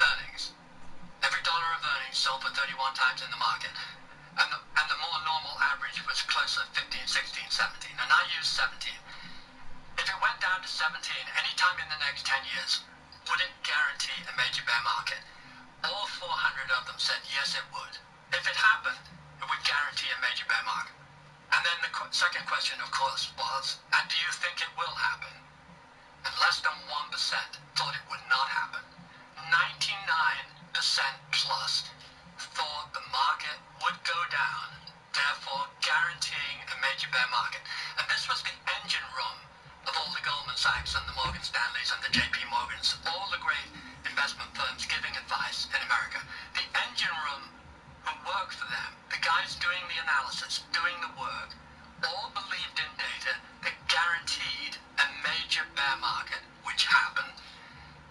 earnings, every dollar of earnings sold for 31 times in the market, and the more normal average was closer to 15, 16, 17. And I to 17 anytime in the next 10 years, would it guarantee a major bear market? All 400 of them said yes, it would. If it happened, it would guarantee a major bear market. And then the second question, of course, was, and do you think it will happen? And less than 1% thought it would not happen. 99% plus thought the market would go down, therefore guaranteeing a major bear market. And this was the engine room of all the Goldman Sachs and the Morgan Stanleys and the JP Morgans, all the great investment firms giving advice in America. The engine room who worked for them, the guys doing the analysis, doing the work, all believed in data that guaranteed a major bear market, which happened.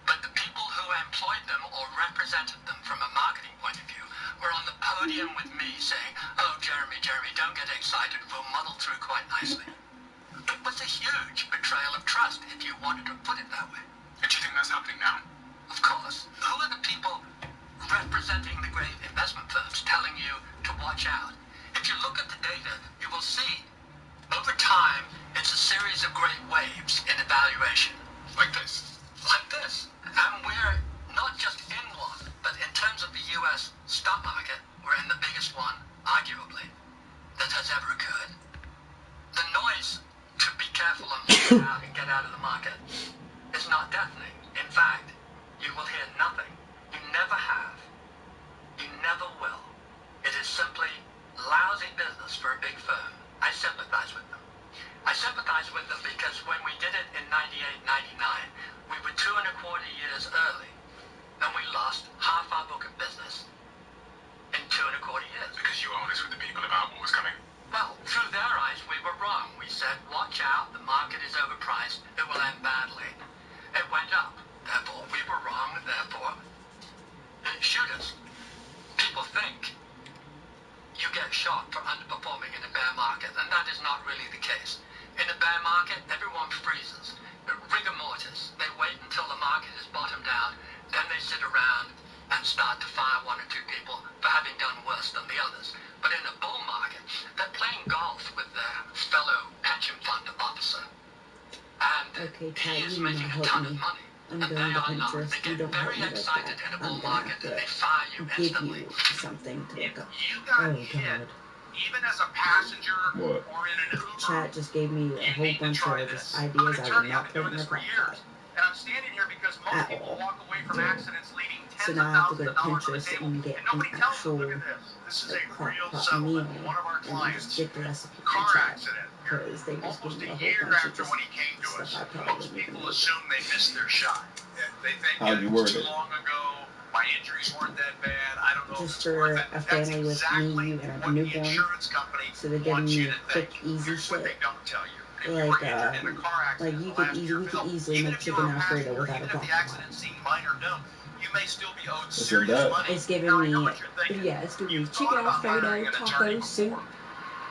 But the people who employed them or represented them from a marketing point of view were on the podium with me saying, oh, Jeremy, don't get excited, we'll muddle through quite nicely. It was a huge betrayal of trust, if you wanted to put it that way. And do you think that's happening now? Of course. Who are the people representing the great investment firms telling you to watch out? If you look at the data, you will see over time it's a series of great waves in evaluation. Like this? Like this. And we're not just in one, but in terms of the US stock market, we're in the biggest one, arguably, that has ever occurred. The noise to be careful and look out and get out of the market is not deafening. In fact, you will hear nothing. You never have. You never will. It is simply lousy business for a big firm. I sympathize with them. I sympathize with them because when we did it in 98, 99, we were 2.25 years early, and we lost half our book of business in 2.25 years. Because you were honest with the people about what was coming. Well, through their eyes, we were wrong. We said, watch out, the market is overpriced, it will end badly. It went up. Therefore, we were wrong, therefore, shoot us. People think you get shot for underperforming in a bear market, and that is not really the case. In a bear market, everyone freezes. Rigor mortis. They wait until the market is bottomed out, then they sit around and start to fire one or two people for having done worse than the others. But in a bull market, they're playing golf with their fellow pension fund officer. And he is making a ton of money. I'm going to Pinterest. You don't help me like that. I'm going to have to give you something to look up. Oh, God. Even as a passenger What? or in an Uber, Chat just gave me a whole bunch of just ideas I would not put in the podcast. And I'm standing here because most people walk away from accidents leading So tens now of I have to go thousands to of dollars on the Pinterest table, and get and an nobody tells them, actual look at this. This is a crock real pot settlement. meal One of our and clients, just get the recipe from car chat. accident. Because they just gave Almost me a a whole year bunch of after just when he came to us, stuff I probably most wouldn't even people eat. assume they missed their shot. They think How'd you it word was too it? long ago. My injuries weren't that bad. I don't know Just if it's worth for it. a That's family with exactly me and a what the newborn. insurance company So they're wants giving you me to quick, think. easy Here's what they shit. don't tell you. If you Like, were injured in a car accident you in the last year, could Bill, easily even make if you chicken were a Alfredo passenger, without a even if crock the pot. accident seemed minor, no, you may still be owed It's serious that. money. It's giving Now, I know me, what you're thinking. yeah, it's giving me You've chicken thought about Alfredo, hiring an attorney taco soup, before,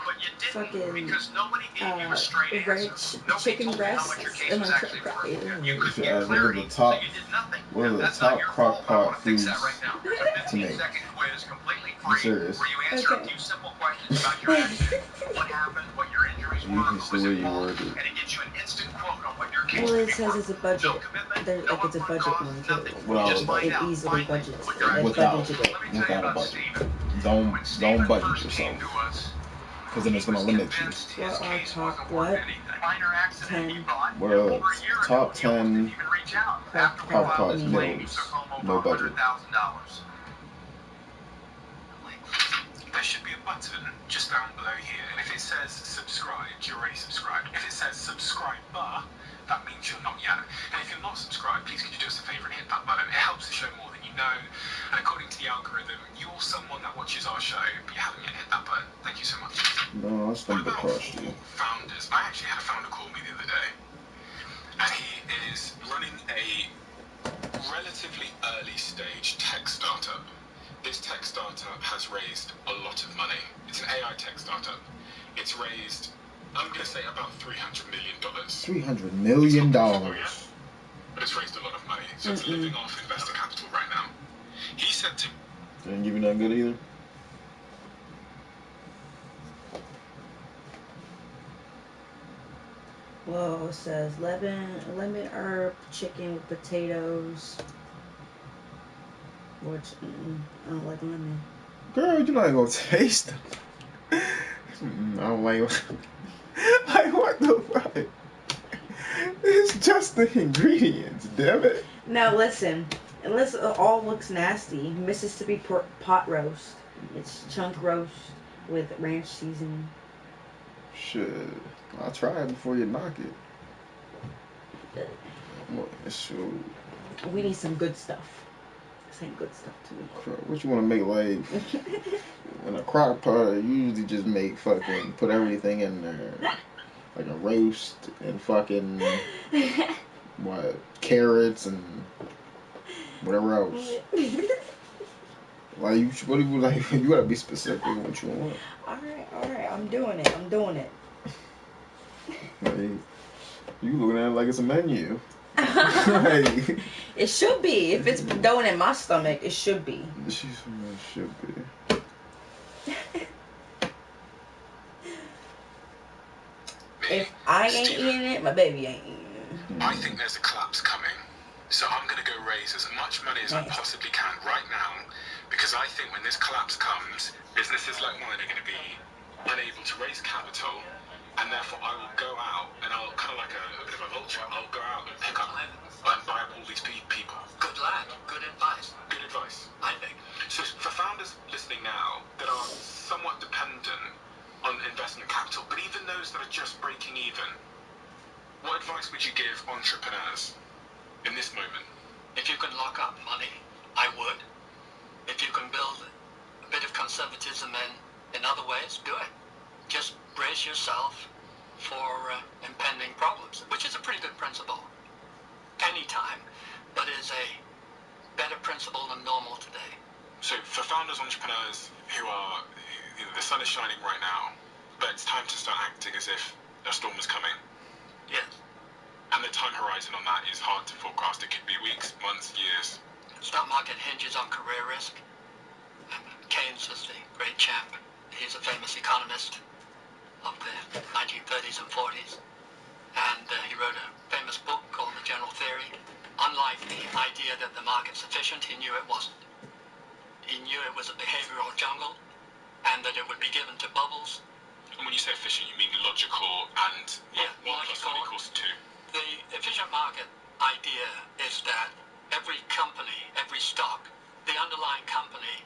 but you didn't fucking because nobody gave you a straight red answer. Nobody chicken told you how much your breasts, case and was I'm actually worth. crying. You You couldn't should get ask one of clarity, the so top, you did nothing. one of the That's not top your crock fault, but I want pot to fix foods that right now. There's a to make. 15-second quiz, completely I'm free, serious. where you answer Okay. a few simple questions about your accident, what happened, what your injuries were, Use who was the way you involved, worded. and it gives you an instant quote on what your case Well, would it be says worth. it's a No budget. commitment, There, no like it's a upfront budget cost, one too. nothing. Without You just a find It out. easily Finally, budgets. what your It's Without. budgeted it. Let me tell you Without a about budget. Steven. Don't When Steven budget first yourself. came to us, Because then it's he gonna was limit you. convinced his What are case top wasn't what? worth anything. Minor accident, he 10 thought. Well, Over a year top ago, he almost 10 didn't even reach out. After we crock crock filed pot his claim, he meals, took home no over budget. $100,000. There should be a button just down below here, and if it says subscribed, you're already subscribed. If it says subscriber, that means you're not yet. And if you're not subscribed, please could you do us a favour and hit that button. It helps the show more than you know. And according to the algorithm, you're someone that watches our show, but you haven't yet hit that button. Thank you so much. No, I What stumbled about across you. founders? I actually had a founder call me the other day, and he is running a relatively early stage tech startup. This tech startup has raised a lot of money. It's an AI tech startup. It's raised, I'm going to say, about $300 million. $300 million. But it's raised a lot of money, so it's living off investor capital right now. He said to Didn't give you nothing good either. Well, it says lemon herb chicken with potatoes. Which I don't like lemon. Girl, you're not gonna taste them. I don't like. Like what the fuck? It's just the ingredients, damn it. Now listen, unless it all looks nasty, Mississippi pot roast. It's chunk roast with ranch seasoning. Shit, I'll try it before you knock it. Shoot. We need some good stuff. This ain't good stuff to me. What you want to make like in a crock pot? You usually just make fucking put everything in there, like a roast and fucking what carrots and whatever else. Like what do you like? You gotta be specific on what you want. All right. I'm doing it. Like, you looking at it like it's a menu. Like, it should be. If it's going in my stomach, it should be. It should be. If I ain't eating it, my baby ain't eating it. I think there's a collapse coming. So I'm going to go raise as much money as I possibly can right now, because I think when this collapse comes, businesses like mine are going to be unable to raise capital, and therefore I will go out and I'll kind of like a bit of a vulture. I'll go out and pick up and buy up all these people. Good lad. Good advice. Good advice. I think. So for founders listening now that are somewhat dependent on investment capital, but even those that are just breaking even, what advice would you give entrepreneurs in this moment? If you can lock up money, I would. If you can build a bit of conservatism in other ways, do it. Just brace yourself for impending problems, which is a pretty good principle anytime, but is a better principle than normal today. So for founders, entrepreneurs who are, the sun is shining right now, but it's time to start acting as if a storm is coming. Yes. And the time horizon on that is hard to forecast. It could be weeks, months, years. The stock market hinges on career risk. Keynes was the great champ. He's a famous economist of the 1930s and 40s. And he wrote a famous book called The General Theory. Unlike the idea that the market's efficient, he knew it wasn't. He knew it was a behavioral jungle, and that it would be given to bubbles. And when you say efficient, you mean logical and logical. Equals 2. The efficient market idea is that every company, every stock, the underlying company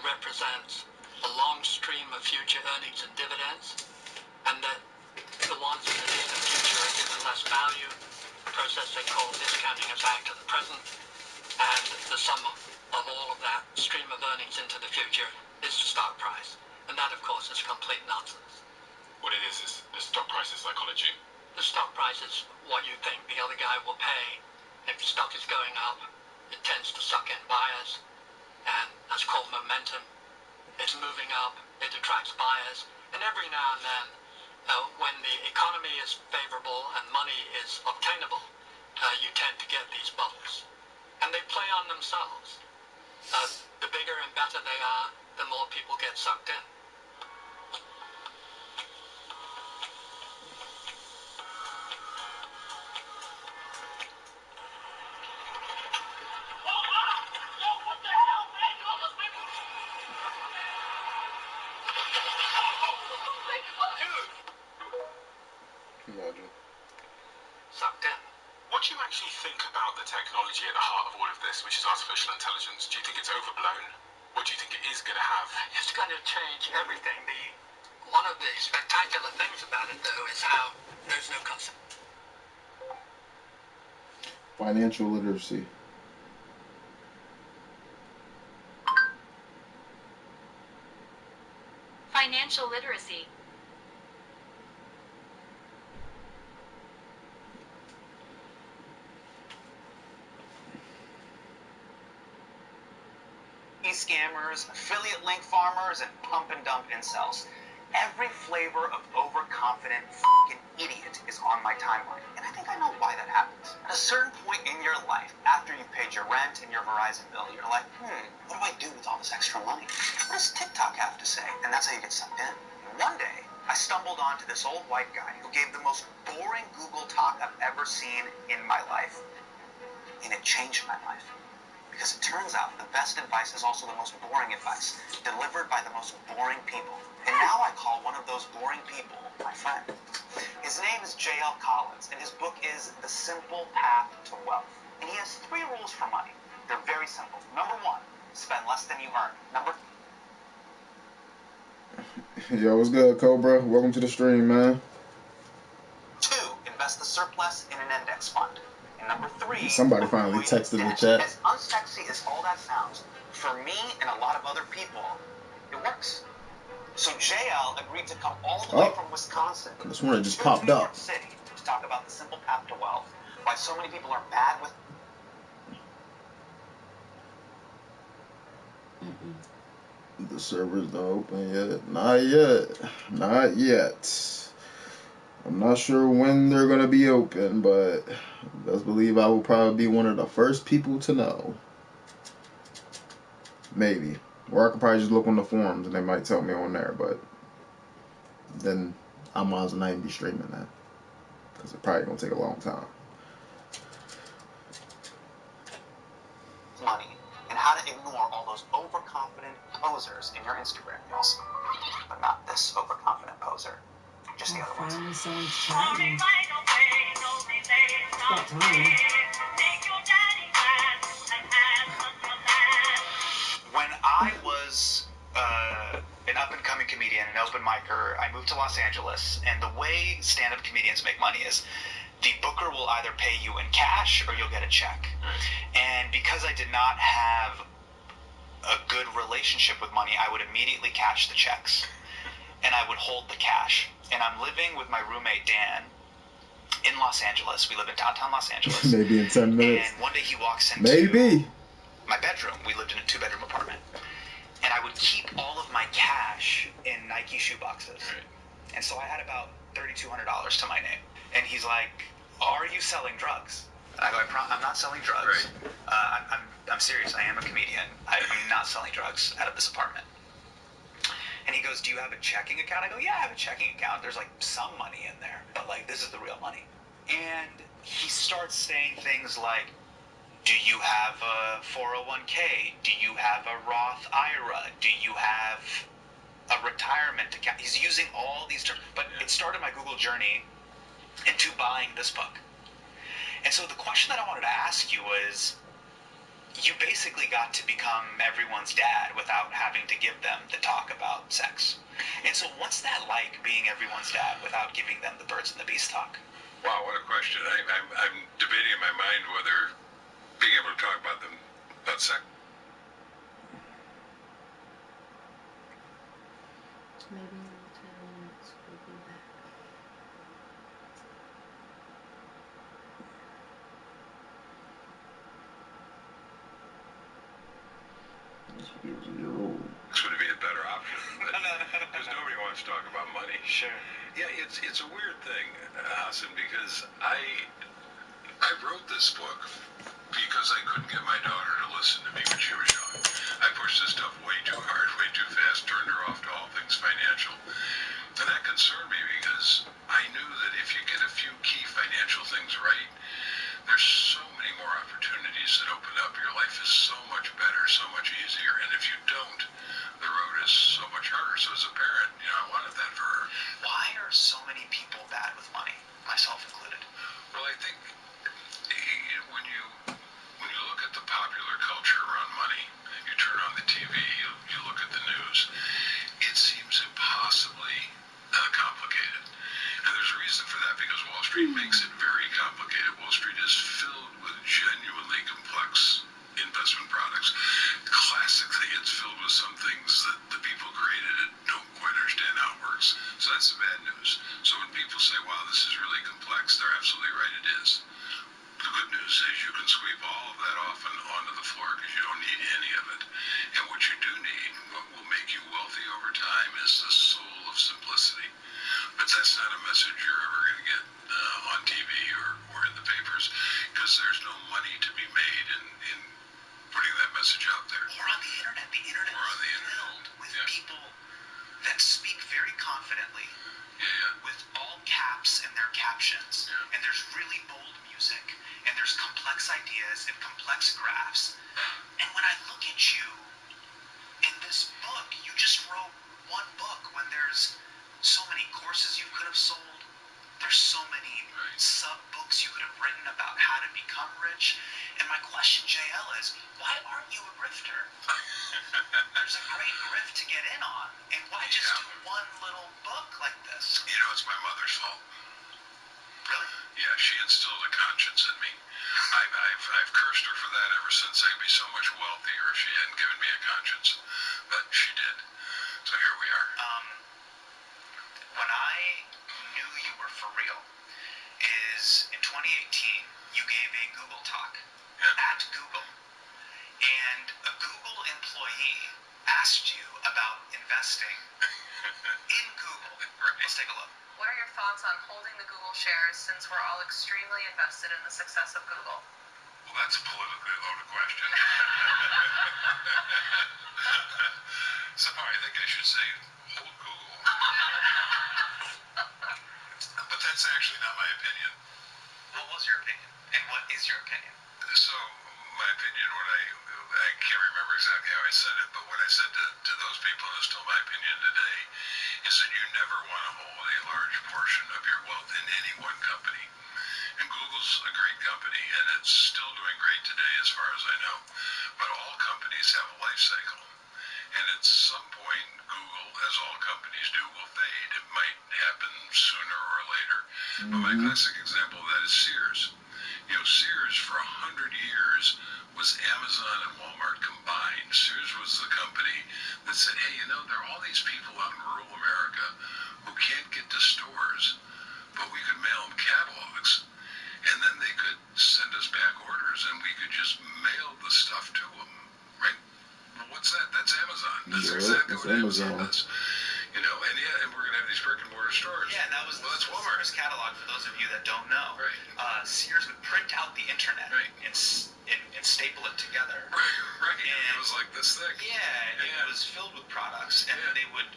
represents a long stream of future earnings and dividends, and that the ones in the distant future are given less value, a process they call discounting us back to the present, and the sum of all of that stream of earnings into the future is the stock price. And that, of course, is complete nonsense. What it is the stock price is psychology. The stock price is what you think the other guy will pay. If the stock is going up, it tends to suck in buyers, and that's called momentum. It's moving up, it attracts buyers, and every now and then, when the economy is favorable and money is obtainable, you tend to get these bubbles. And they play on themselves. The bigger and better they are, the more people get sucked in. Imagine. Sucked in. What do you actually think about the technology at the heart of all of this, which is artificial intelligence? Do you think it's overblown? What do you think it is going to have? It's going to change everything. One of the spectacular things about it, though, is how there's no concept. Financial literacy. Financial literacy. Scammers, affiliate link farmers, and pump and dump incels. Every flavor of overconfident fucking idiot is on my timeline, and I think I know why that happens. At a certain point in your life, after you've paid your rent and your Verizon bill, you're like, what do I do with all this extra money? What does TikTok have to say? And that's how you get sucked in. And one day, I stumbled onto this old white guy who gave the most boring Google talk I've ever seen in my life. And it changed my life. Because it turns out the best advice is also the most boring advice, delivered by the most boring people. And now I call one of those boring people my friend. His name is J.L. Collins, and his book is The Simple Path to Wealth. And he has 3 rules for money. They're very simple. Number 1, spend less than you earn. Number Yo, what's good, Cobra? Welcome to the stream, man. 2, invest the surplus in an index fund. And number 3, somebody finally texted in the chat. As unsexy as all that sounds, for me and a lot of other people, it works. So JL agreed to come all the way from Wisconsin this one just to popped New up. York City to talk about the simple path to wealth, why so many people are bad with... The servers don't open yet. Not yet. Not yet. I'm not sure when they're going to be open, but best believe I will probably be one of the first people to know. Maybe. Or I could probably just look on the forums and they might tell me on there, but then I might as well not even be streaming that. Because it's probably going to take a long time. money and how to ignore all those overconfident posers in your Instagram reels. But not this overconfident poser. Just the other ones. Finally someone's chatting. About time. When I was an up-and-coming comedian, an open micer, I moved to Los Angeles, and the way stand-up comedians make money is the booker will either pay you in cash or you'll get a check. And because I did not have a good relationship with money, I would immediately cash the checks, and I would hold the cash. And I'm living with my roommate, Dan, in Los Angeles. We live in downtown Los Angeles. Maybe in 10 minutes. And one day he walks into my bedroom. We lived in a 2-bedroom apartment. And I would keep all of my cash in Nike shoe boxes. And so I had about $3,200 to my name. And he's like, are you selling drugs? And I go, I'm not selling drugs. I'm serious. I am a comedian. I'm not selling drugs out of this apartment. And he goes, do you have a checking account? I go, yeah, I have a checking account. There's like some money in there, but like this is the real money. And he starts saying things like, do you have a 401k? Do you have a Roth IRA? Do you have a retirement account? He's using all these terms, but it started my Google journey into buying this book. And so the question that I wanted to ask you was, you basically got to become everyone's dad without having to give them the talk about sex. And so what's that like, being everyone's dad without giving them the birds and the bees talk? Wow, what a question. I'm debating in my mind whether being able to talk about sex. Maybe in 10 minutes we'll be back. Would it be a better option? Because nobody wants to talk about money. Sure. Yeah, it's a weird thing, Hassan, because I wrote this book because I couldn't get my daughter to listen to me when she was young. I pushed this stuff way too hard, way too fast, turned her off to all things financial. And that concerned me because I knew that if you get a few key financial things right, there's so many more opportunities that open up. Your life is so much better, so much easier. And if you don't, the road is so much harder. So as a parent, I wanted that for her. Why are so many people bad with money, myself included? Well, I think when you look at the popular culture around money, you turn on the TV, you look at the news, it seems impossibly complicated. And there's a reason for that, because Wall Street makes it very complicated. formulas and complex graphs. And when I look at you in this book, you just wrote one book when there's so many courses you could have sold. There's so many sub-books you could have written about how to become rich. And my question, JL, is why aren't you a grifter? There's a great grift to get in on. And why just do one little book like this? You know, it's my mother's fault. Really? Yeah, she instilled a conscience in me. I've cursed her for that ever since. I'd be so much wealthier if she hadn't given me a conscience. But she did. So here we are. When I knew you were for real is in 2018, you gave a Google talk at Google. And a Google employee asked you about investing in Google. Let's take a look. What are your thoughts on holding the Google shares since we're all extremely invested in the success of Google? Well, that's a politically loaded question. So I think I should say, hold Google. But that's actually not my opinion. What was your opinion? And what is your opinion? So, my opinion, I can't remember exactly how I said it, but what I said to those people, and it's still my opinion today, is that you never want to hold a large portion of your wealth in any one company. And Google's a great company, and it's still doing great today as far as I know. But all companies have a life cycle. And at some point, Google, as all companies do, will fade. It might happen sooner or later. But my classic example of that is Sears. You know, Sears for 100 years was Amazon and Walmart combined. Sears was the company that said, hey, you know, there are all these people out in rural America who can't get to stores, but we could mail them catalogs. And then they could send us back orders, and we could just mail the stuff to them, right? Well, what's that? That's Amazon. That's exactly what Amazon does. You know, and we're going to have these brick and mortar stores. Yeah, and that was that's the Walmart. Sears catalog, for those of you that don't know. Right. Sears would print out the internet and staple it together. Right. And it was like this thing. Yeah, it was filled with products, and then they would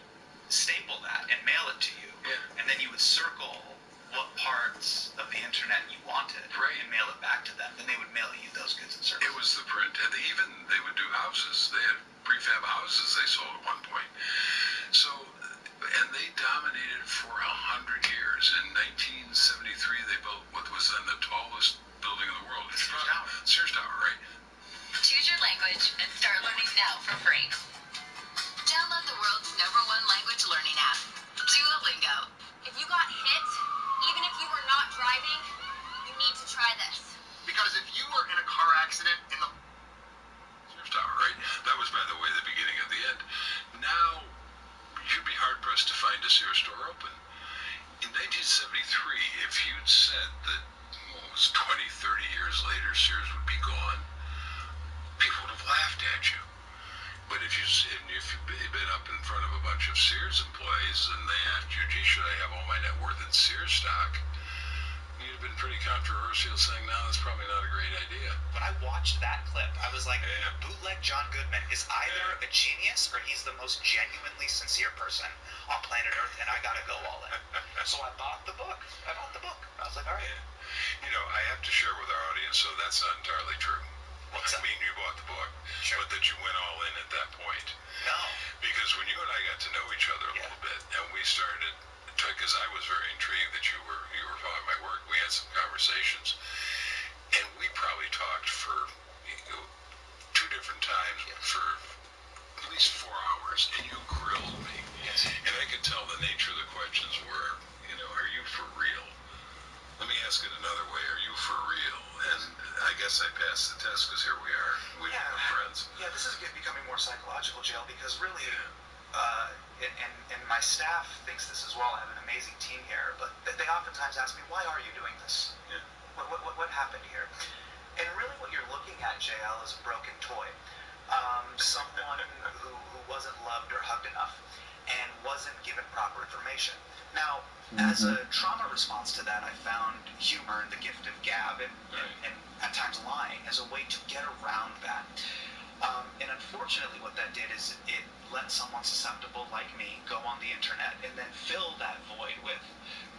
staple that and mail it to you. Yeah. And then you would circle what parts of the internet you wanted and mail it back to them. Then they would mail you those goods and services. It was the print. And they would do houses. They had prefab houses they sold at one point. So, and they dominated for 100 years. In 1973, they built what was then the tallest building in the world. Sears Tower. Sears Tower, right? Choose your language and start learning now for free. Download the world's #1 language learning app, Duolingo. If you got hit, even if you were not driving, you need to try this. Because if you were in a car accident in the Sears Tower, right? That was, by the way, the beginning of the end. Now, you'd be hard-pressed to find a Sears store open. In 1973, if you'd said that, well, it was 20, 30 years later, Sears would be gone, people would have laughed at you. But if you've been up in front of a bunch of Sears employees and they asked you, gee, should I have all my net worth in Sears stock? You'd have been pretty controversial saying, no, that's probably not a great idea. When I watched that clip, I was like, bootleg John Goodman is either a genius or he's the most genuinely sincere person on planet Earth, and I gotta go all in. So I bought the book. I was like, all right. You know, I have to share with our audience, so that's not entirely true. What's that? I mean, you bought the book, but that you went all in at that point. No. Because when you and I got to know each other a little bit, and we started, because I was very intrigued that you were following my work, we had some conversations, and we probably talked for 2 different times for at least 4 hours, and you grilled me. Yes. And I could tell the nature of the questions were, you know, are you for real? Let me ask it another way. Are you for real? And I guess I passed the test because here we are. We're friends. Yeah, this is becoming more psychological, Jill, because really, and my staff thinks this as well. I have an amazing team here, but they oftentimes ask me, why are you doing this? Yeah. What happened here? And really what you're looking at, JL, is a broken toy. Someone who wasn't loved or hugged enough and wasn't given proper information. Now, as a trauma response to that, I found humor and the gift of gab and at times lying as a way to get around that. And unfortunately what that did is it let someone susceptible like me go on the internet and then fill that void with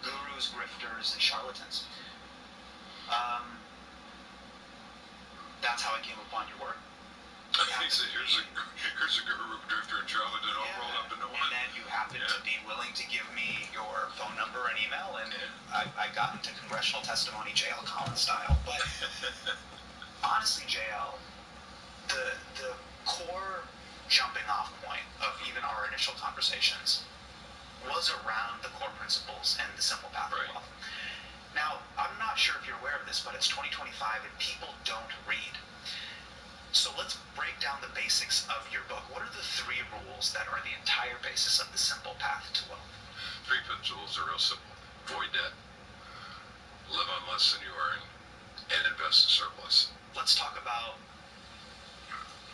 gurus, grifters, and charlatans. how I came upon your work. He said, here's a guru drifter and Java that all rolled up into one. And then you happened to be willing to give me your phone number and email, and I got into congressional testimony JL Collins style. But honestly, JL, the core jumping off point of even our initial conversations was around the core principles and the simple path of wealth. Now, I'm not sure if you're aware of this, but it's 2025 and people don't read. So let's break down the basics of your book. What are the 3 rules that are the entire basis of the simple path to wealth? 3 principles are real simple. Avoid debt, live on less than you earn, and invest in surplus. Let's talk about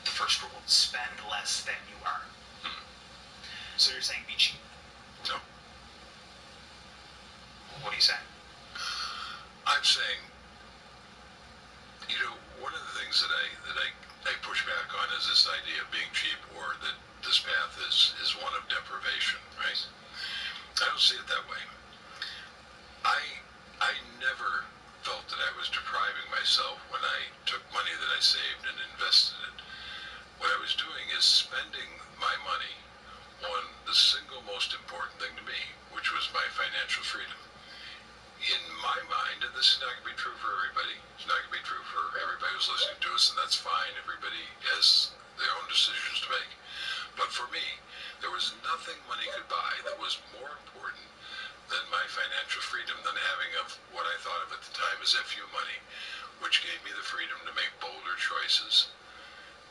the first rule. Spend less than you earn. So you're saying be cheap? No. What are you saying? I'm saying, you know, one of the things that I push back on is this idea of being cheap, or that this path is one of deprivation, right? I don't see it that way. I never felt that I was depriving myself when I took money that I saved and invested it. What I was doing is spending my money on the single most important thing to me, which was my financial freedom. In my mind, and this is not going to be true for everybody, it's not going to be true for everybody who's listening to us, and that's fine. Everybody has their own decisions to make. But for me, there was nothing money could buy that was more important than my financial freedom, than having of what I thought of at the time as FU money, which gave me the freedom to make bolder choices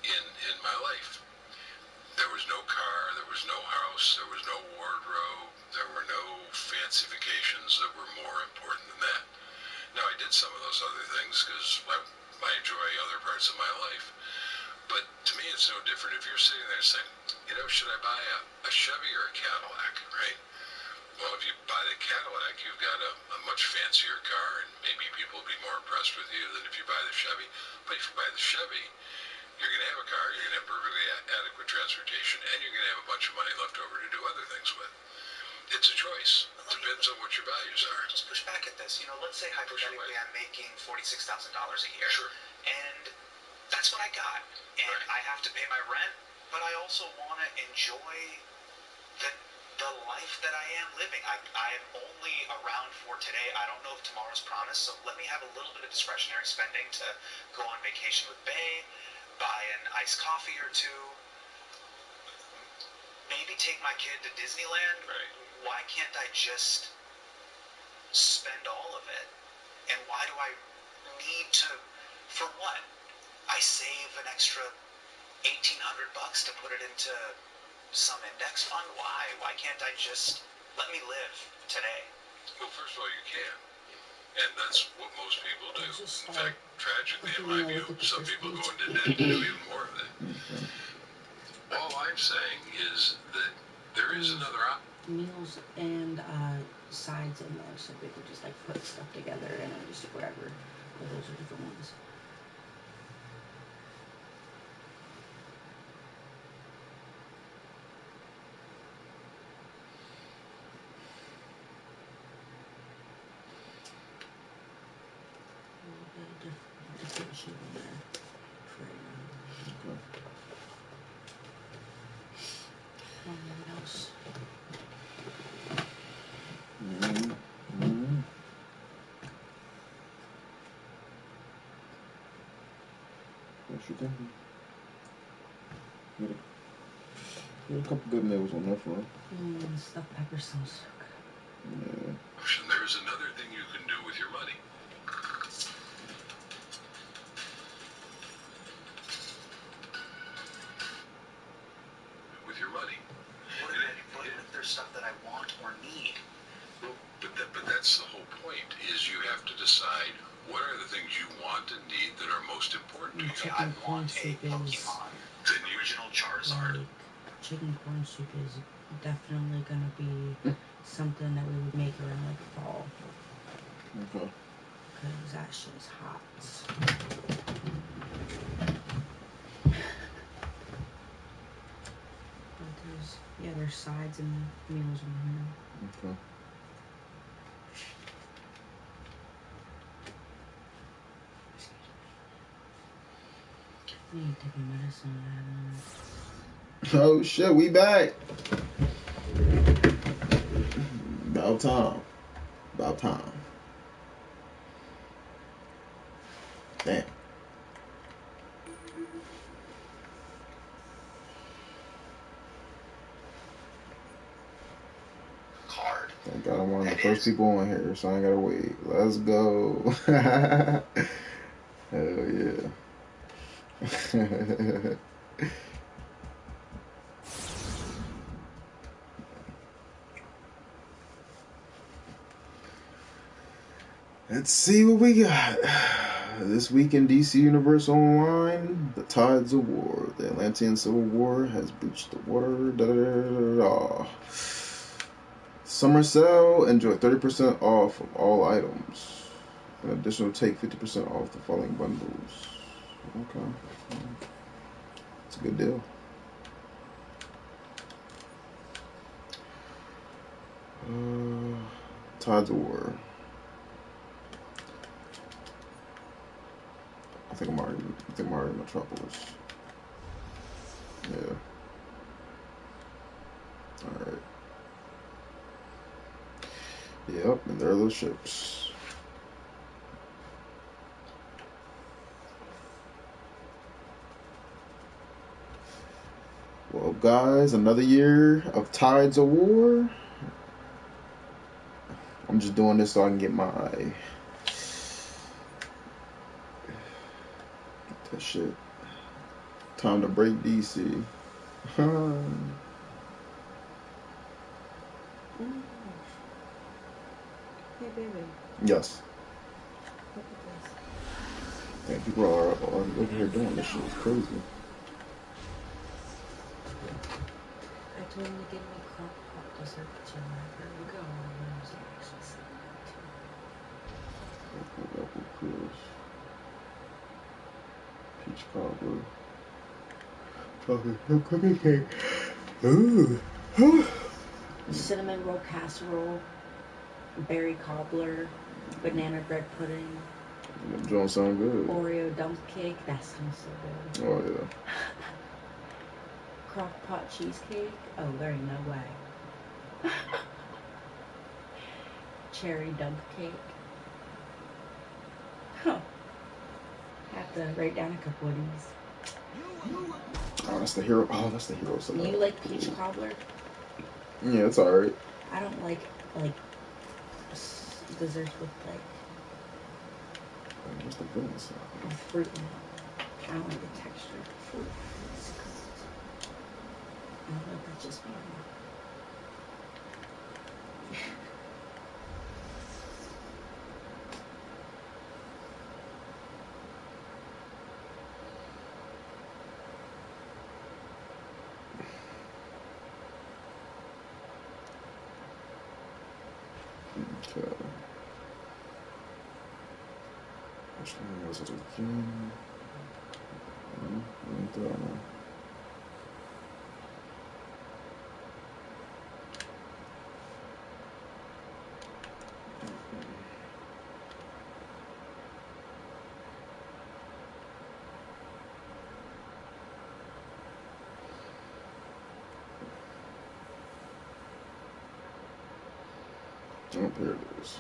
in my life. There was no car, there was no house, there was no wardrobe, there were no fancy vacations that were more important than that. Now, I did some of those other things because I enjoy other parts of my life. But to me, it's no different if you're sitting there saying, you know, should I buy a Chevy or a Cadillac, right? Well, if you buy the Cadillac, you've got a much fancier car, and maybe people will be more impressed with you than if you buy the Chevy. But if you buy the Chevy, you're going to have a car, you're going to have perfectly adequate transportation, and you're going to have a bunch of money left over to do other things with. It's a choice. It depends on what your values are. Just push back at this. You know, let's say hypothetically I'm making $46,000 a year. Sure. And that's what I got. And I have to pay my rent, but I also want to enjoy the life that I am living. I am only around for today. I don't know if tomorrow's promised, so let me have a little bit of discretionary spending to go on vacation with Bae, buy an iced coffee or two, maybe take my kid to Disneyland. Right. Why can't I just spend all of it? And why do I need to, for what? I save an extra $1,800 to put it into some index fund. Why can't I just let me live today? Well, first of all, you can. And that's what most people do. In fact, tragically, in my view, some people go into debt to do even more of it. All I'm saying is that there is another option. Meals and sides in there, so they could just like put stuff together and then just whatever. But those are different ones. Different shit in there. What else? What you thinking? There's a couple good meals on there for him. Stuffed pepper sounds so good. Yeah. There's another thing you can do with your money. With your money. What if there's stuff that I want or need? Well, but that's the whole point, is you have to decide what are the things you want and need that are most important to you. Okay, I want a Pokemon. The original Charizard. Like, chicken corn soup is definitely gonna be something that we would make around like fall. Okay. Cause that shit is hot. But there's sides and meals in here. Okay. I need to take my medicine. Oh shit, we back. About time. About time. Damn. Card. Thank God I'm one of the first people on here, so I ain't gotta wait. Let's go. Hell yeah. Let's see what we got. This week in DC Universe Online, the tides of war. The Atlantean Civil War has breached the water. Da, da, da, da, da. Summer sale, enjoy 30% off of all items. In addition, take 50% off the following bundles. Okay. It's a good deal. Tides of War. I think I'm already in Metropolis. Yeah. Alright. Yep, and there are those ships. Well, guys, another year of Tides of War. I'm just doing this so I can get my... that shit. Time to break DC. Hey, baby. Yes. Look at this. Yeah, people are over here doing this shit. It's crazy. I told him to give me crock pot dessert too. There we go. I'm actually saying that too. Apple crisp. Peach cobbler. Chocolate chip cookie cake. Ooh. Cinnamon roll casserole. Berry cobbler. Banana bread pudding. That don't sound good. Oreo dump cake. That sounds so good. Oh, yeah. Crock pot cheesecake. Oh, there ain't no way. Cherry dump cake. Huh. Have to write down a couple of these. Oh, that's the hero. Oh, that's the hero salad. You like peach cobbler? Yeah, it's alright. I don't like desserts with What's the goodness of with fruit in it. I don't like the texture of fruit. I don't know if that's just me or not. Okay. Which one was it again? Oh, there it is.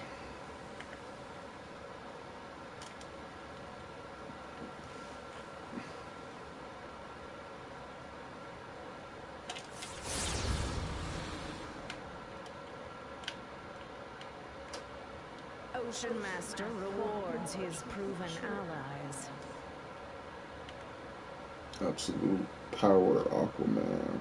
Ocean Master rewards his proven allies. Absolute power Aquaman.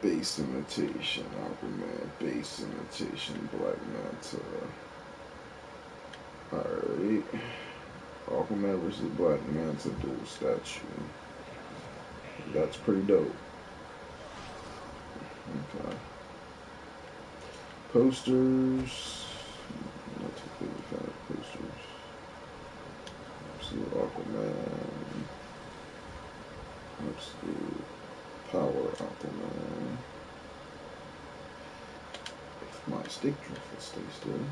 Base imitation Aquaman. Base imitation Black Manta. Alright. Aquaman versus Black Manta dual statue. That's pretty dope. Okay. Posters. Not too big a fan of posters. Absolute Aquaman. Absolute power Aquaman. If my stick drift will stay still.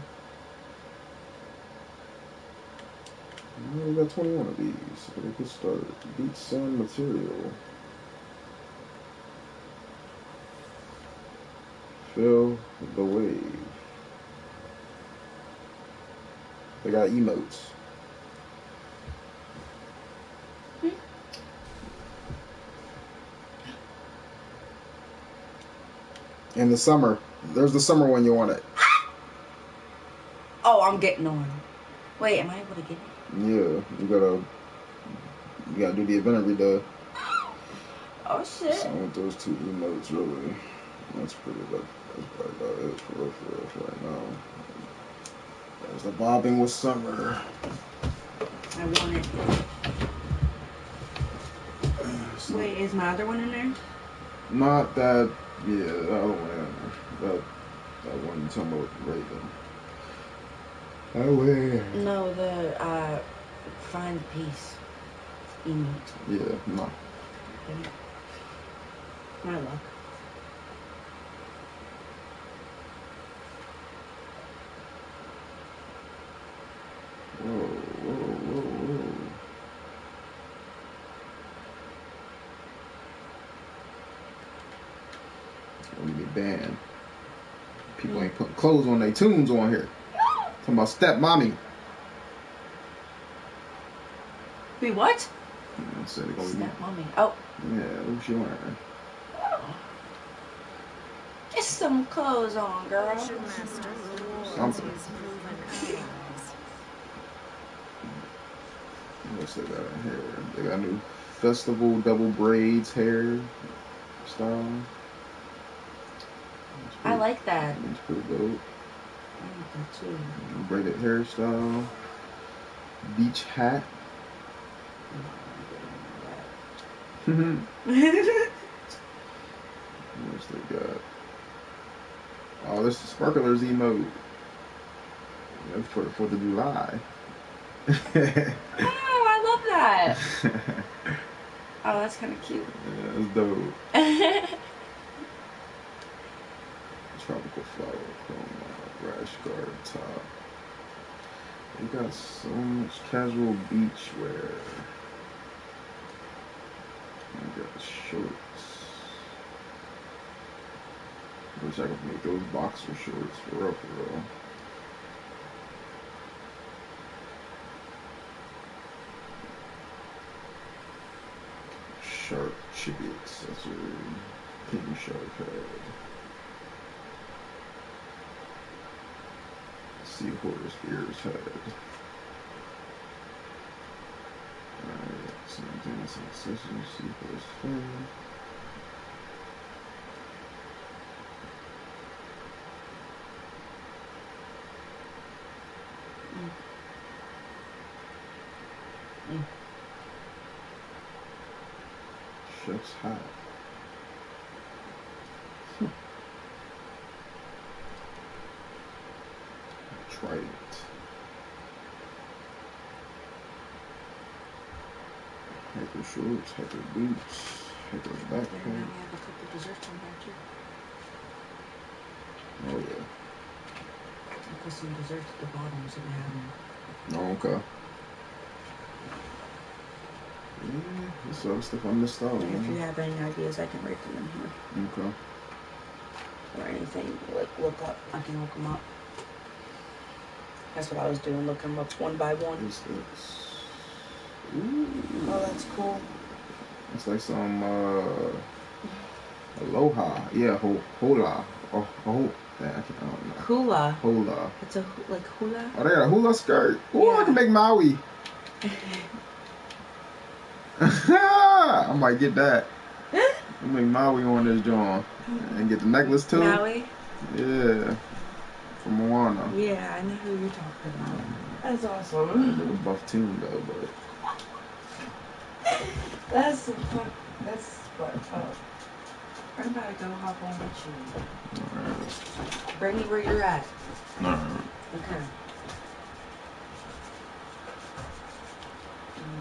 We got 21 of these. So we could start. Beach sand material. Fill the wave. They got emotes. In the summer. There's the summer one you want it. Oh, I'm getting on. Wait, am I able to get it? Yeah, you gotta do the event every day. Oh shit. So I want those 2 emotes really. That's pretty good. That's probably about it for right now. There's the bobbing with summer. I want it. Wait, is my other one in there? Not that, yeah, the other one in there. That one you talking about Raven. Oh, where? No, the find peace emote. Yeah, no. Okay. My luck. Whoa. Let me get banned. People ain't putting clothes on their tunes on here. Talking about step mommy. Wait, what? I said it gonna be Step mommy. Oh. Yeah, what's she wearing? Get some clothes on, girl. Something. What's they got in here? They got new festival double braids hair style. I like that. It's pretty dope. I like that too. Braided hairstyle. Beach hat. What's they got? Oh, this is Sparklers emote. That's for the 4th of July. Oh, I love that. Oh, that's kind of cute. Yeah, that's dope. Tropical flower chroma, rash guard top. They got so much casual beach wear. They got shorts. Wish I could make those boxer shorts for real. Shark chibi accessory. King shark head. Seahorse ears head. Alright, same thing as accessory. Seahorse head. Chef's hat. Trident. Hiker shorts, hiker boots, hiker backpack. Now we have a couple desserts on back here. Oh yeah. I put some desserts at the bottom so we have them. Oh, okay. Yeah, there's some stuff I missed out on. If you have any ideas, I can write them in here. Okay. Or anything, like look up. I can look them up. That's what I was doing, looking them up one by one. What's this? Ooh. Oh, that's cool. It's like some aloha. Yeah, hola. Oh, yeah, I don't know. Hula. Hola. It's a like hula. Oh, they got a hula skirt. Ooh, Yeah. I can make Maui. I might get that. I'll make Maui on this joint. And get the necklace too. Maui? Yeah. From Moana. Yeah, I know who you're talking about. That's A awesome. little buff tune though, but That's fun. That's fun. Oh. I'm about to go hop on with you. alright. Bring me where you're at. Alright. Okay.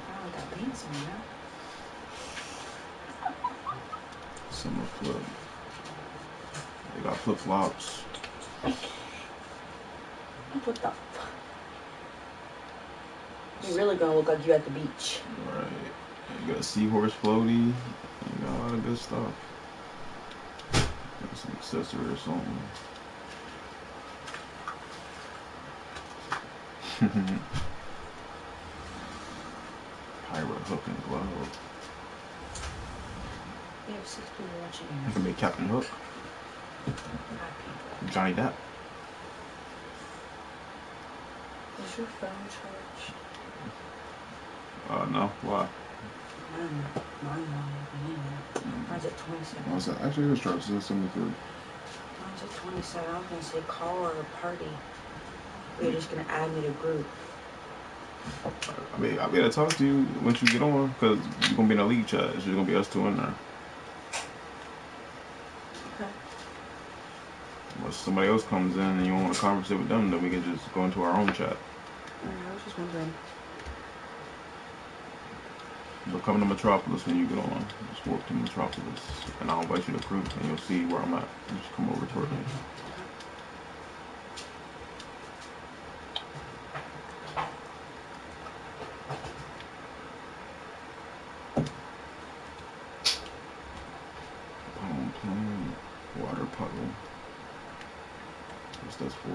Probably got pants on now. Summer flip. They got flip flops. What the fuck? You're really gonna look like you at the beach. Right. You got a seahorse floaty. You got a lot of good stuff. Got some accessory or something. Pirate hook and glove. We have 6 people watching. You can make Captain Hook. Johnny Depp. Is your phone charged? No. Why? Mine mine's at 27. Oh, so actually, it was charged. It's 73. Mine's at 27. I was gonna say call or a party. You're just gonna add me to group. I mean, I'll be able to talk to you once you get on, because you're gonna be in a league chat. It's just gonna be us two in there. Okay. Unless somebody else comes in and you want to conversate with them, then we can just go into our own chat. I was just wondering. But come to Metropolis when you get on. Just walk to Metropolis, and I'll invite you to group, and you'll see where I'm at. You just come over toward me. Water puddle. What's this for?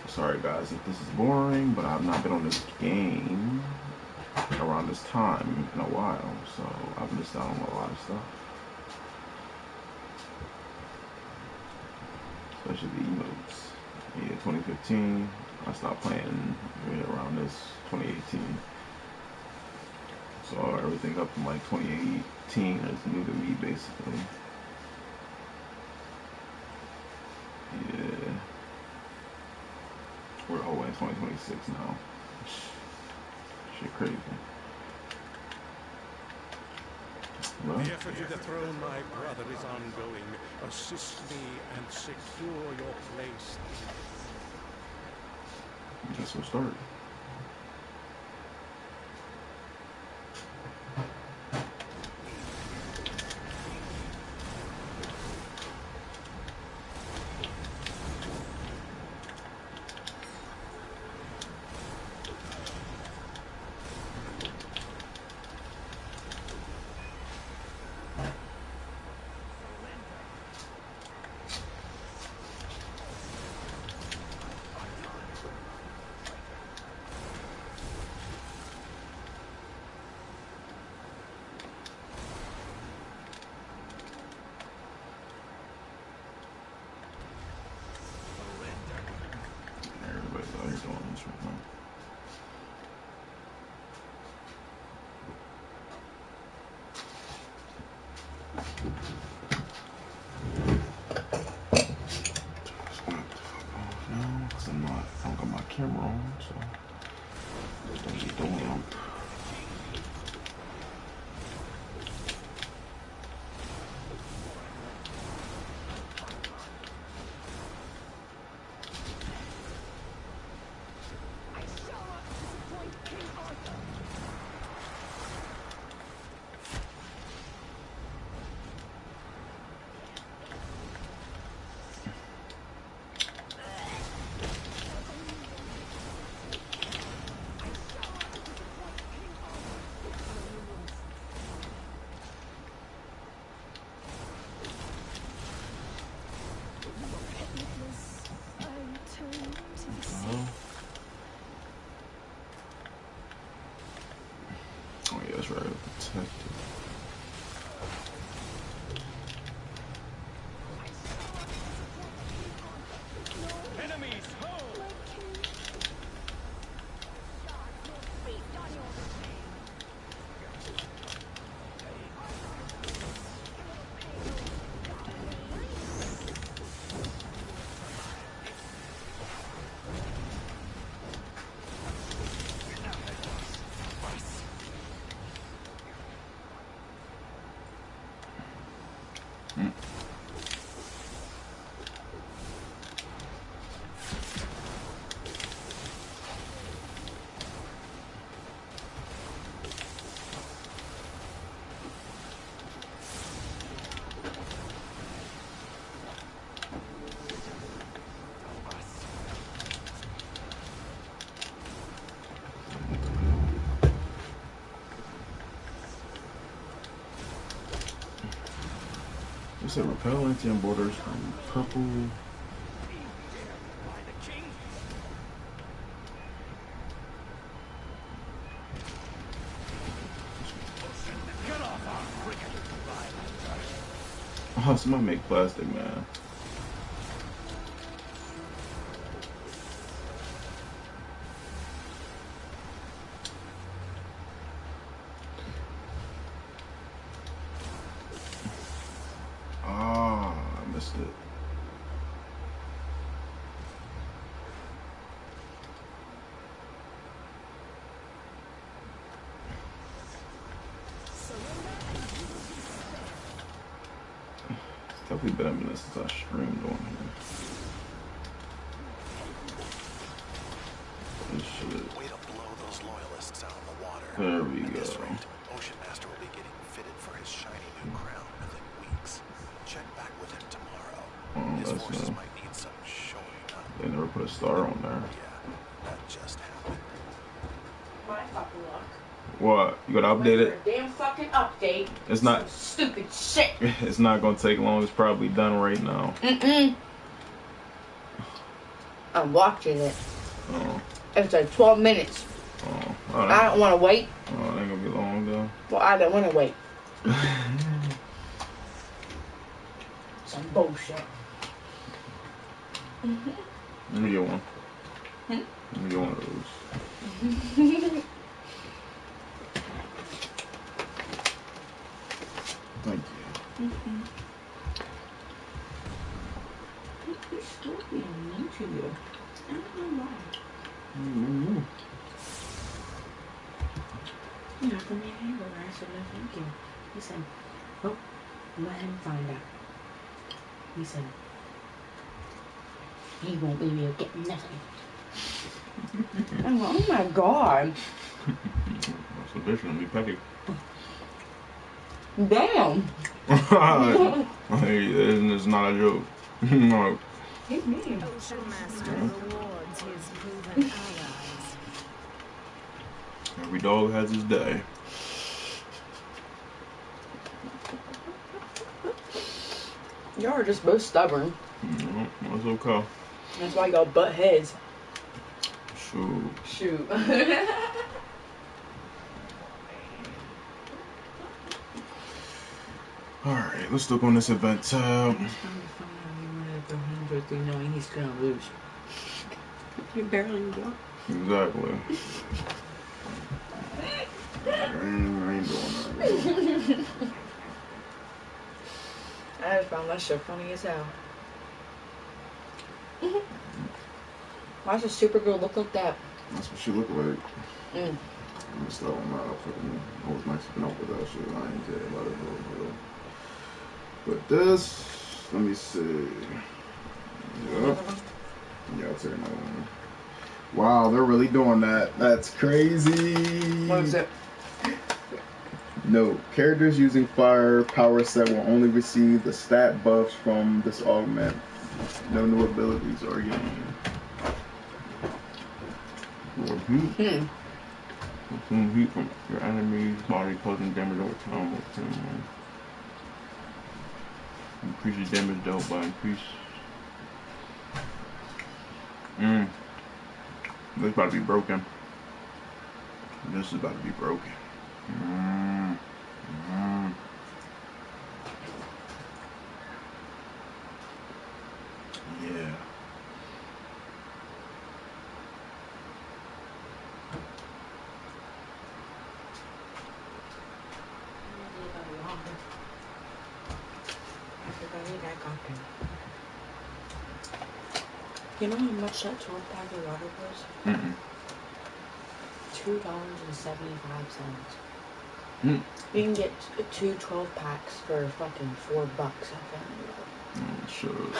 Sorry guys if this is boring, but I've not been on this game around this time in a while, so I've missed out on a lot of stuff. Especially the emotes. Yeah, 2015. I stopped playing around this 2018. So everything up from like 2018 is new to me basically. Yeah. We're all in 2026 now. Shit crazy. Well, the effort to dethrone my brother is ongoing. Assist me and secure your place. I guess we'll start. Everybody's out here doing this right now. Just gonna have to fuck off now, because I don't got my camera on, so don't get the lump. said repel anti borders from purple. Oh, somebody make plastic, man. Ah, I missed it. It's definitely been a minute since I streamed on here. This shit. Way to blow those loyalists out of the water. There we At go. this rate, Ocean Master will be getting fitted for his shiny new crown within weeks. Check back with him tomorrow. His forces might need some showing up. They never put a star on there. Yeah, that just happened. My fucking luck. What? You gotta update it? Damn fucking update. It's not stupid shit. It's not gonna take long. It's probably done right now. I'm watching it. Oh. It's like 12 minutes. Oh. I don't want to wait. Oh, it ain't gonna be long though. Well, I don't want to wait. Some bullshit. Let me get one. Let me get one of those. Thank you. You're still being mean to you. I don't know why. You know, for me, I said no thank you. He said, oh, let him find out. He said, he won't be able to get nothing. I'm like, oh my god. That's a bitch gonna be petty. Damn. Hey, it's not a joke. No. Ocean Master rewards his proven allies. Every dog has his day. Y'all are just both stubborn. That's okay. That's why y'all butt heads. Shoot. Alright, let's look on this event tab. Knowing he's gonna lose. You barely won. Exactly. I ain't doing that. I just found that shit funny as hell. Why does a Supergirl look like that? That's what she look like. I missed out on that. I was mixing up with that shit. I ain't care about it though. But this, let me see. Yep. Yeah, I'll take another one. Wow, they're really doing that. That's crazy. What is it? No, characters using fire power set will only receive the stat buffs from this augment. No new abilities are gained. Consume heat from your enemy's body, causing damage over time. Increases damage dealt by increase. This is about to be broken. This is about to be broken. Yeah. You know how much that 12 pack of water was? $2.75. You can get two 12 packs for fucking $4 at Family Sure.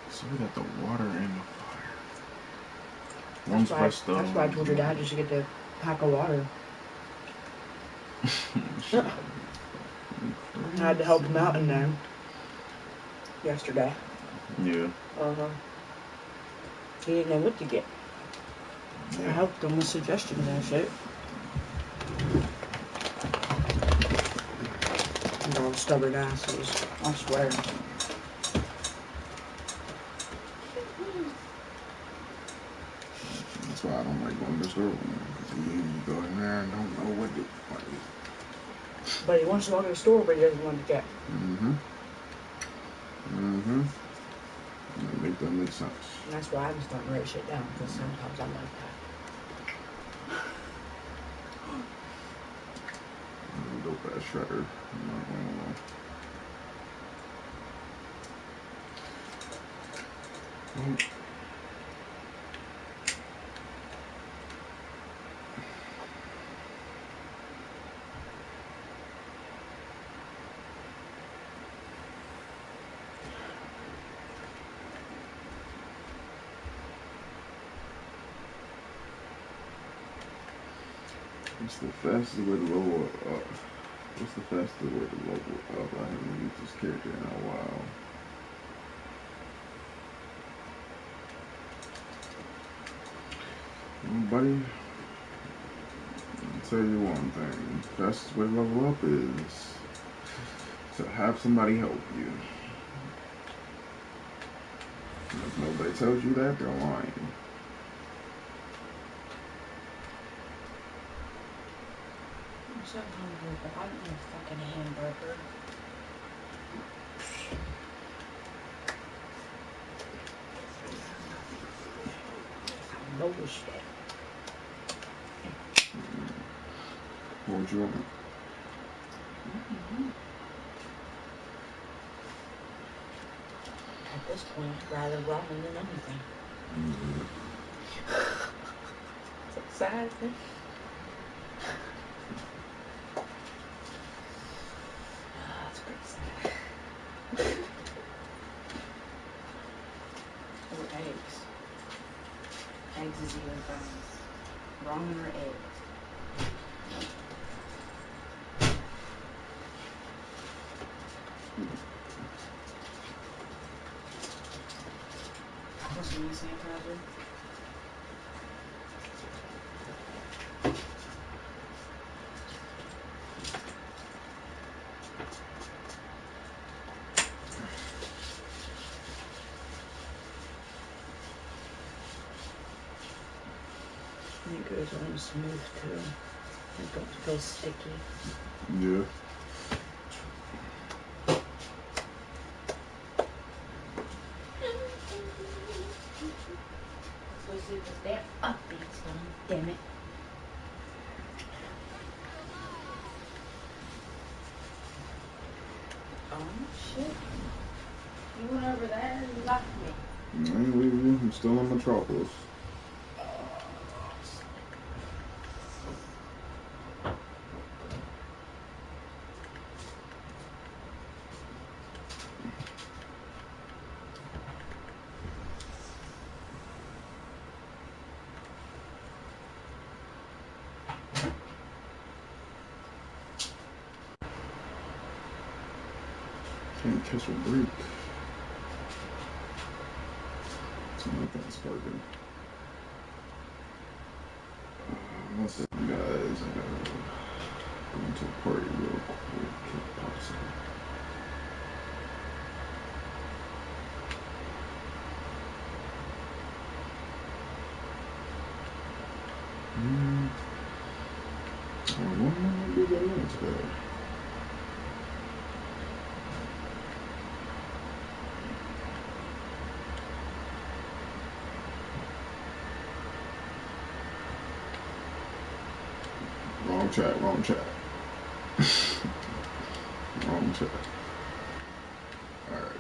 So we got the water and the fire. One's fresh though. That's why I told your dad you should get the pack of water. I had to help him out in there yesterday. Yeah. He didn't know what to get. Yeah. I helped him with suggestions and shit. And I was stubborn asses. I swear. That's why I don't like going to the store with him. Because you go in there and don't know what to do. But he wants to go to the store, but he doesn't want to get. That makes sense. And that's why I'm starting to write shit down, because sometimes I'm like that. Dope ass shredder. I'm not gonna lie. What's the fastest way to level up? What's the fastest way to level up? I haven't used this character in a while. Buddy, I'll tell you one thing. The fastest way to level up is to have somebody help you. And if nobody tells you that, they're lying. I'm so hungry, but I want a fucking hamburger. No respect. What would you want? At this point, I'd rather ramen than anything. So sad. That's pretty sad. Or eggs. Eggs is even better. Ramen or eggs. What's the next name, Roger? And it goes on smooth too. It don't feel sticky. Yeah. Let's see this damn update's done, damn it. Oh shit. You went over there and you left me. I ain't leaving you. I'm still in Metropolis. Can't catch a break. So nothing's sparking. What's up, guys? I gotta go into a party real quick, if possible. What am I gonna do that today? Wrong chat. Wrong chat. Alright.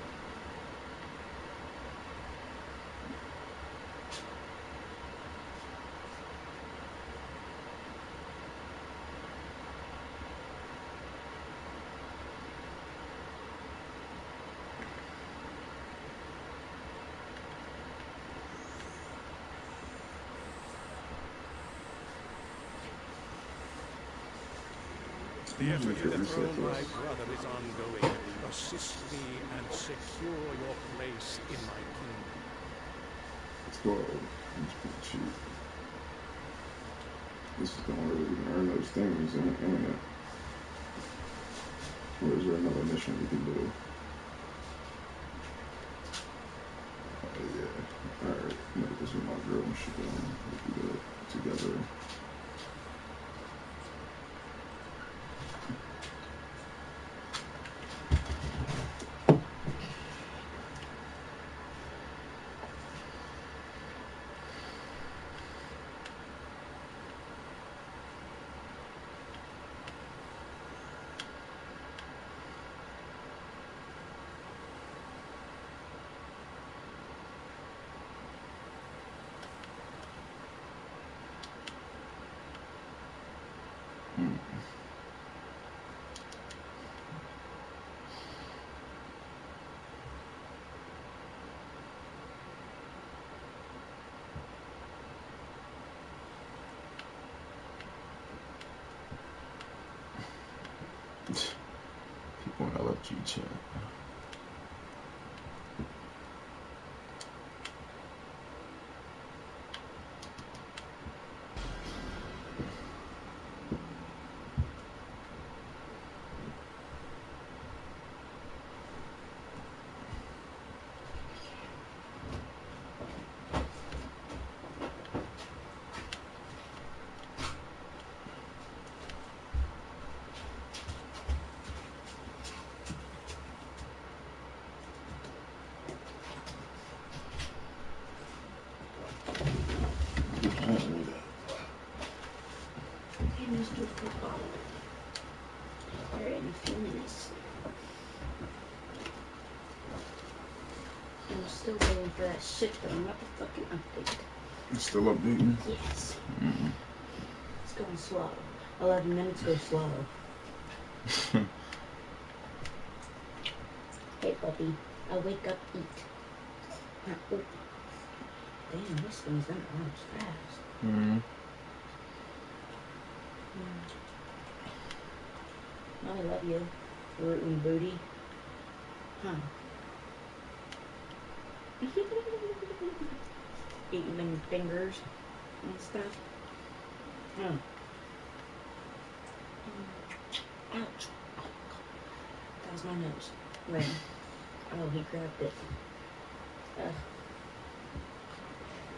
The effort to dethrone my brother is ongoing. Assist me and secure your place in my kingdom. It's 12. It's pretty cheap. This is gonna really earn those things, ain't it? Or is there another mission we can do? Yeah. Alright. Make this with my girl and she can do it together. People in LFG chat. Still waiting for that shit for the motherfucking update. It's still updating? Yes. It's going slow. 11 minutes go slow. Hey, puppy. I'll wake up, eat. Oh. Damn, this thing's done runs fast. I love you, rootin' booty. Huh. Eating them fingers and stuff. Ouch. That was my nose. Right. Oh, he grabbed it.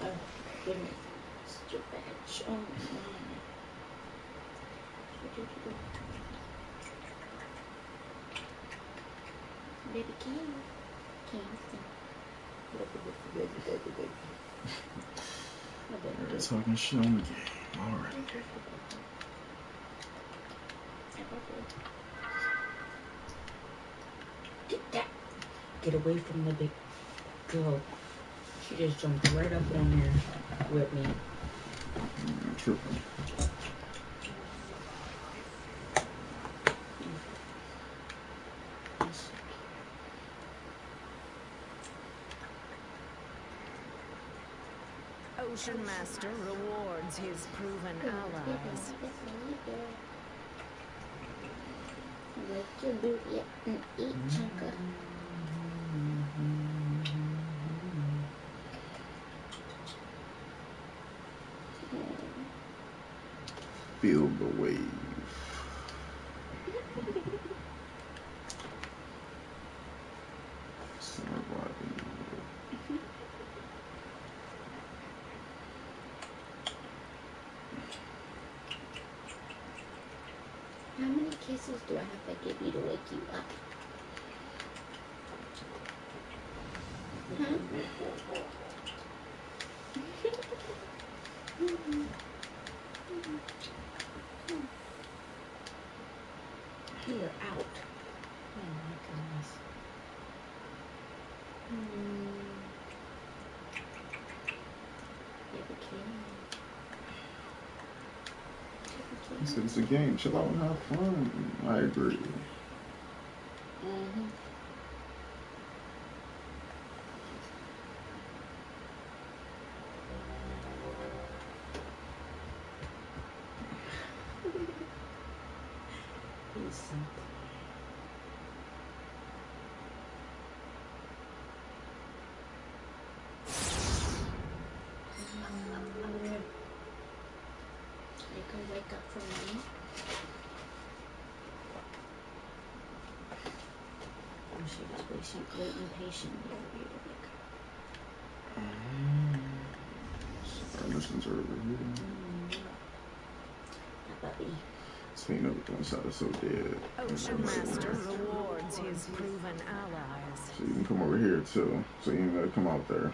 Oh, goodness. Such a bitch. Oh, my. Baby King. They're talking shit on the game. Alright. Get away from the big girl. She just jumped right up on there with me. Tripping. Ocean Master rewards his proven allies. Let your booty up and eat, chunka. Feel the wave. How many kisses do I have to give you to wake you up? Huh? You're out. Oh my goodness. He said it's a game. Chill out and have fun. I agree. He's something. You can wake up from me. Waiting patiently for you to pick Our missions are over here. puppy. Seeing everything inside is so dead. Ocean Master rewards his proven allies. So you can come over here too. So you ain't gotta come out there.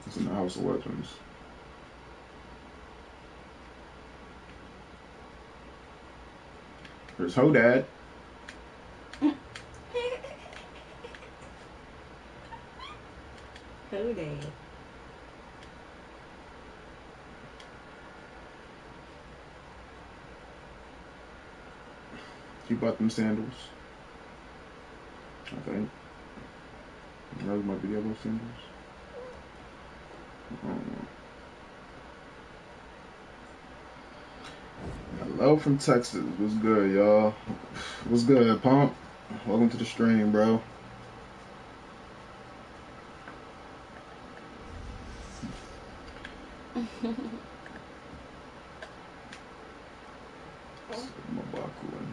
It's in the House of Weapons. There's Hodad. Hodad. You bought them sandals, I think. Those might be yellow sandals. I don't know. Hello from Texas. What's good, y'all? What's good, Pump? Welcome to the stream, bro. Mabaku in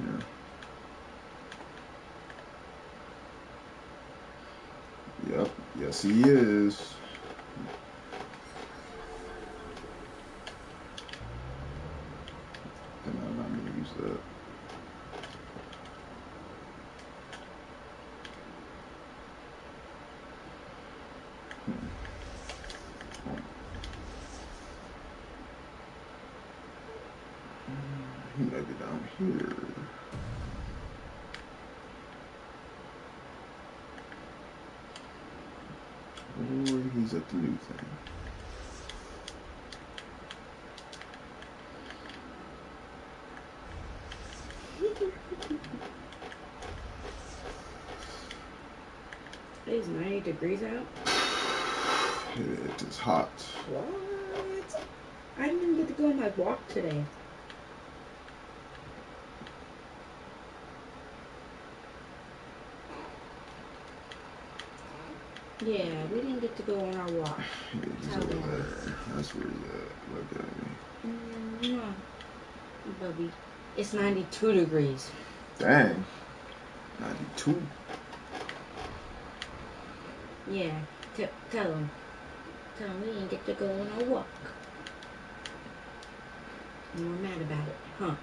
here. Yep. Yes, he is. And I'm not going to use that. He might be down here. Or he's at the new thing. It is 90 degrees out. It is hot. What? I didn't even get to go on my walk today. Yeah, we didn't get to go on our walk. Yeah, he's over there. That's where he at. Look at me. Bubby. It's 92 degrees. Dang. 92. Yeah. Tell him. Tell him we didn't get to go on our walk. And we're mad about it, huh?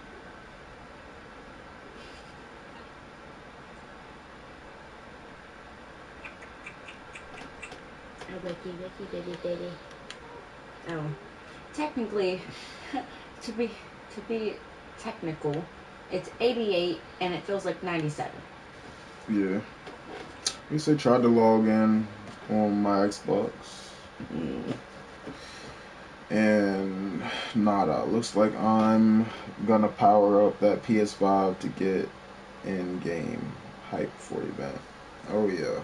Wiki, diddy. Oh. Technically, to be technical, it's 88 and it feels like 97. Yeah. He said tried to log in on my Xbox. And nada. Looks like I'm gonna power up that PS5 to get in-game hype for the event. Oh yeah.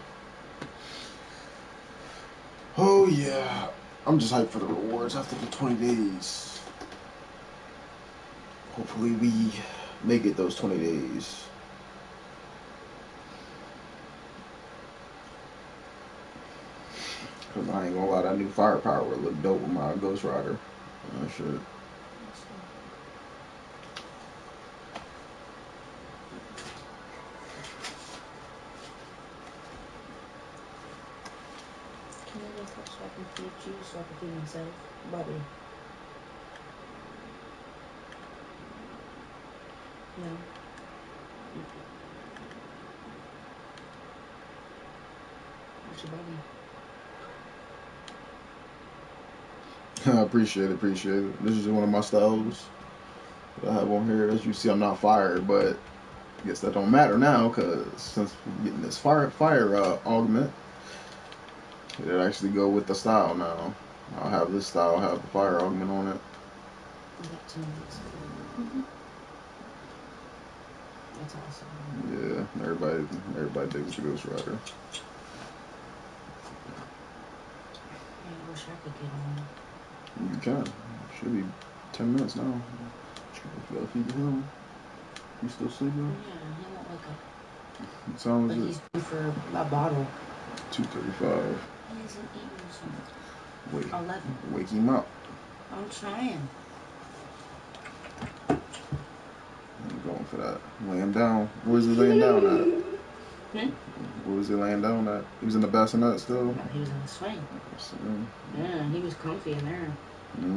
Oh yeah. I'm just hyped for the rewards after the 20 days. Hopefully we make it those 20 days. Cause I ain't gonna lie, that new firepower would look dope with my Ghost Rider. Oh shit. Can I get a cup so I can feed you, so I can feed myself? Bobby. No. What's your Bobby? I appreciate it. This is one of my styles that I have on here. As you see, I'm not fired, but I guess that don't matter now, because since we're getting this fire augment, it'll actually go with the style now. I'll have this style, have the fire augment on it. You got 2 minutes. That's awesome. Yeah, everybody digs the Ghost Rider. I wish I could get on. You can. Should be 10 minutes now. You gotta feed him. You still sleeping? Yeah, he won't wake up. What time is But it? he's due for a bottle. 2:35. He hasn't eaten since Wait. 11. Wake him up. I'm trying. I'm going for that. Lay him down. Where's he laying down at? What was he laying down at? He was in the bassinet still? He was in the swing. So, Yeah, he was comfy in there. mm-hmm.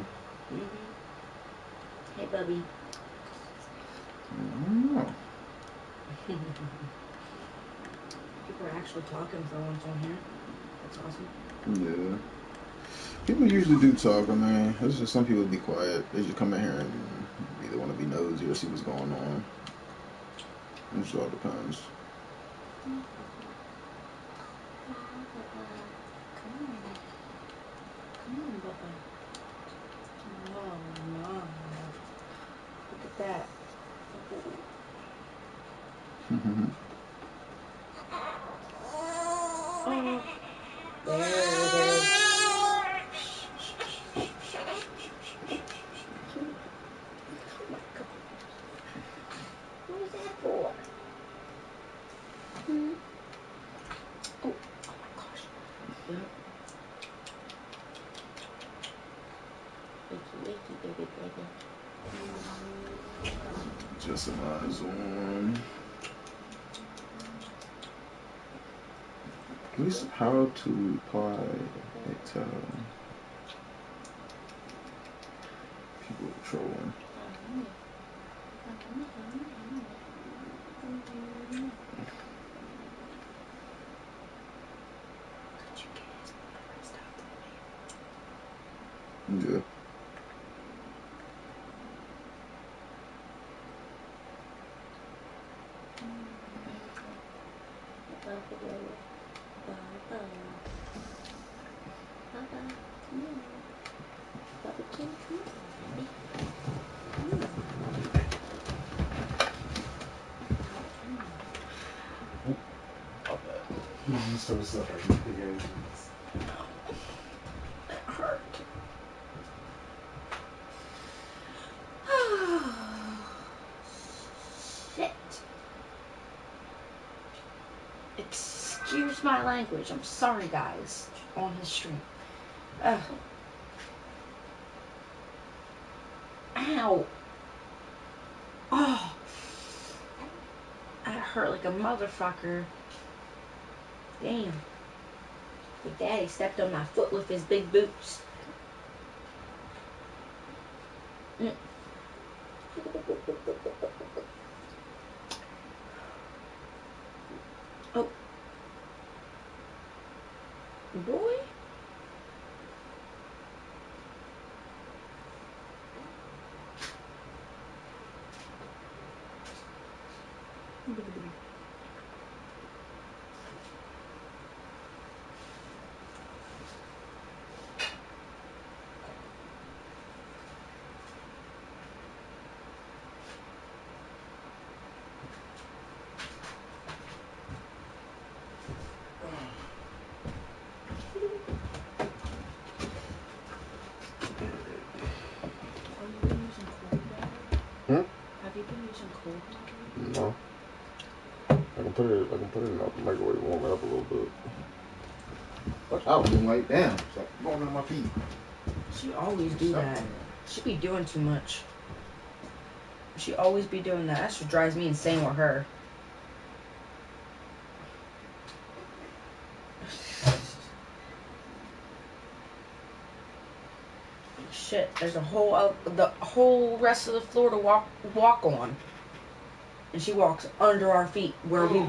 Hey, Bubby. People are actually talking for once on here. That's awesome. Yeah. People usually do talk. I mean, it's just some people be quiet. They just come in here and either want to be nosy or see what's going on. It just all depends. Come on, Bubba. Oh, no. Look at that. Oh. There it is. Oh my God. What was that for? Oh my gosh. Yep. Wakey, baby, baby. Just some eyes on. At least how to reply to people trolling. Yeah. So stuff like big engines. It hurt. Shit. Excuse my language. I'm sorry, guys. On his stream. Ugh. Ow. Oh. That hurt like a motherfucker. Damn. Big Daddy stepped on my foot with his big boots. Oh. Boy. Have you been using cold water? No. I can put it in the microwave and warm it up a little bit. I was doing like, damn, it's like going on my feet. She always do that. She be doing too much. She always be doing that. That shit drives me insane with her. Shit, there's a whole the whole rest of the floor to walk on, and she walks under our feet where we.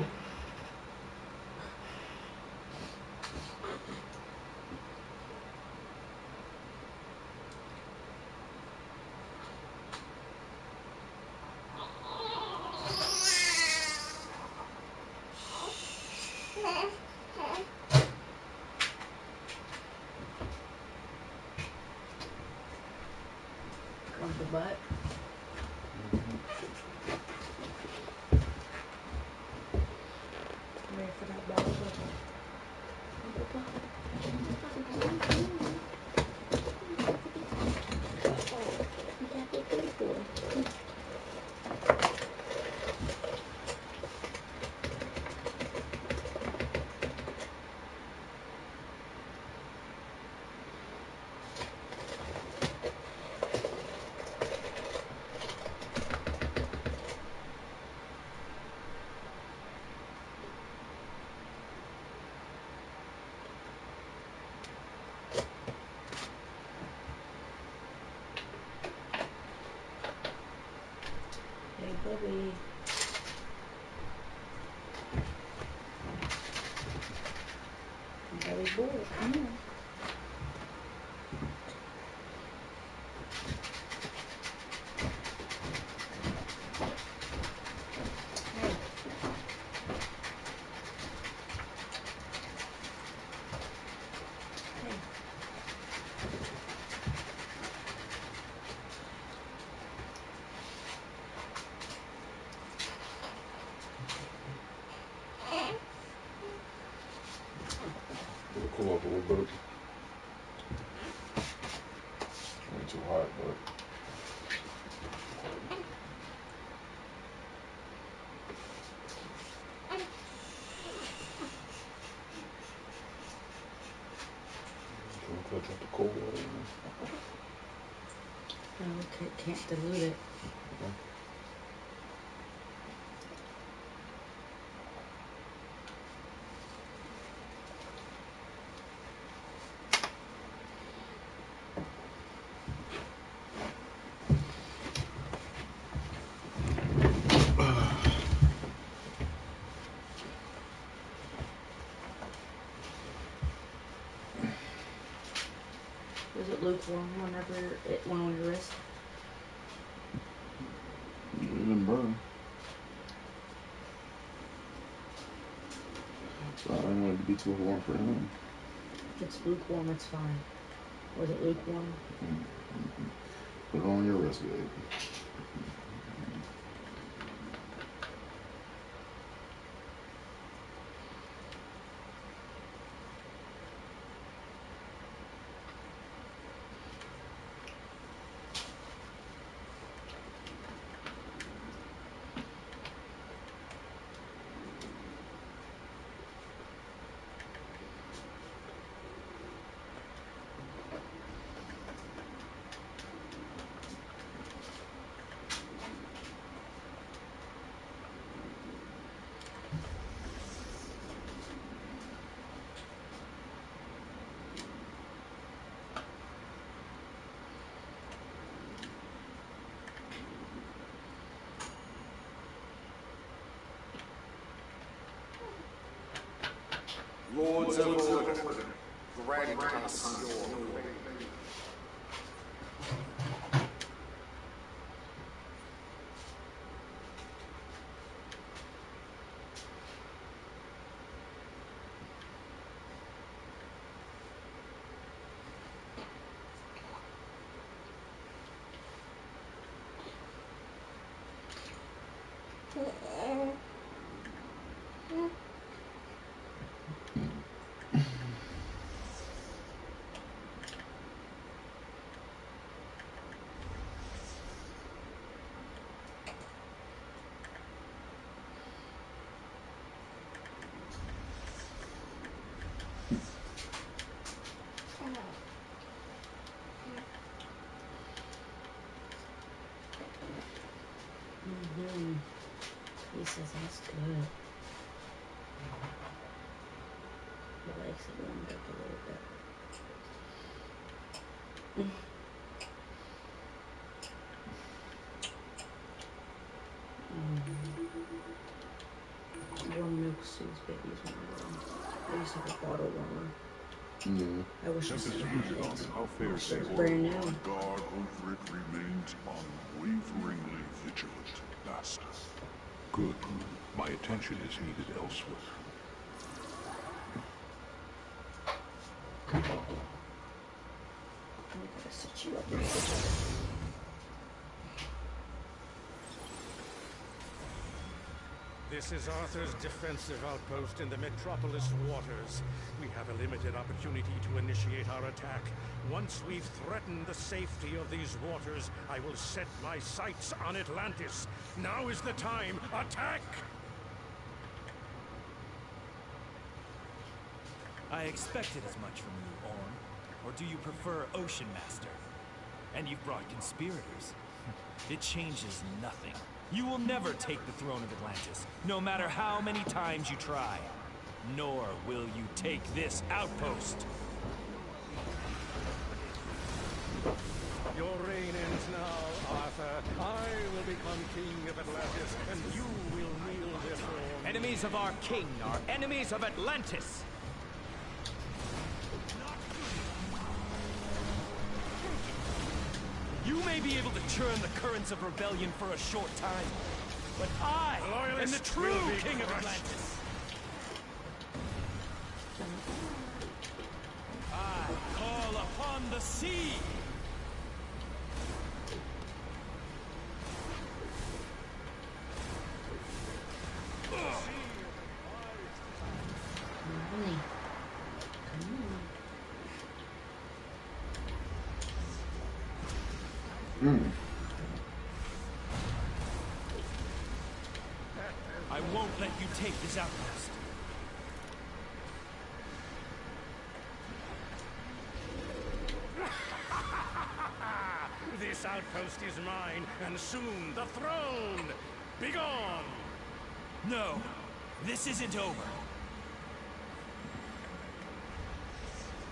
Grumpy butt. Ready for that ball? Charlie boy, come here. It'll cool off a little bit. Ain't too hot, but. Can't touch up the cold water. Okay, can't dilute it. Was it lukewarm whenever it went on your wrist? It didn't burn. So I didn't want it to be too warm for him. If it's lukewarm, it's fine. Was it lukewarm? Put it on your wrist, babe. Lords of Order, grant us your will. He says that's good. He likes it warmed up a little bit. Warm milk soothes babies when they're warm. I used to have a bottle warmer. Yeah. I wish I still had it. How fares It was brand new. the guard over it remains unwaveringly vigilant, Master. Good. My attention is needed elsewhere. I'm gonna set you up real good. This is Arthur's defensive outpost in the Metropolis waters. We have a limited opportunity to initiate our attack. Once we've threatened the safety of these waters, I will set my sights on Atlantis. Now is the time. Attack! I expected as much from you, Orm. Or do you prefer Ocean Master? And you've brought conspirators. It changes nothing. You will never take the throne of Atlantis, no matter how many times you try. Nor will you take this outpost. Your reign ends now, Arthur. I will become king of Atlantis, and you will kneel their throne. Enemies of our king are enemies of Atlantis. be able to turn the currents of rebellion for a short time. But I am the true king of Atlantis. I call upon the sea. I won't let you take this outpost. This outpost is mine, and soon the throne. Begone! No, this isn't over.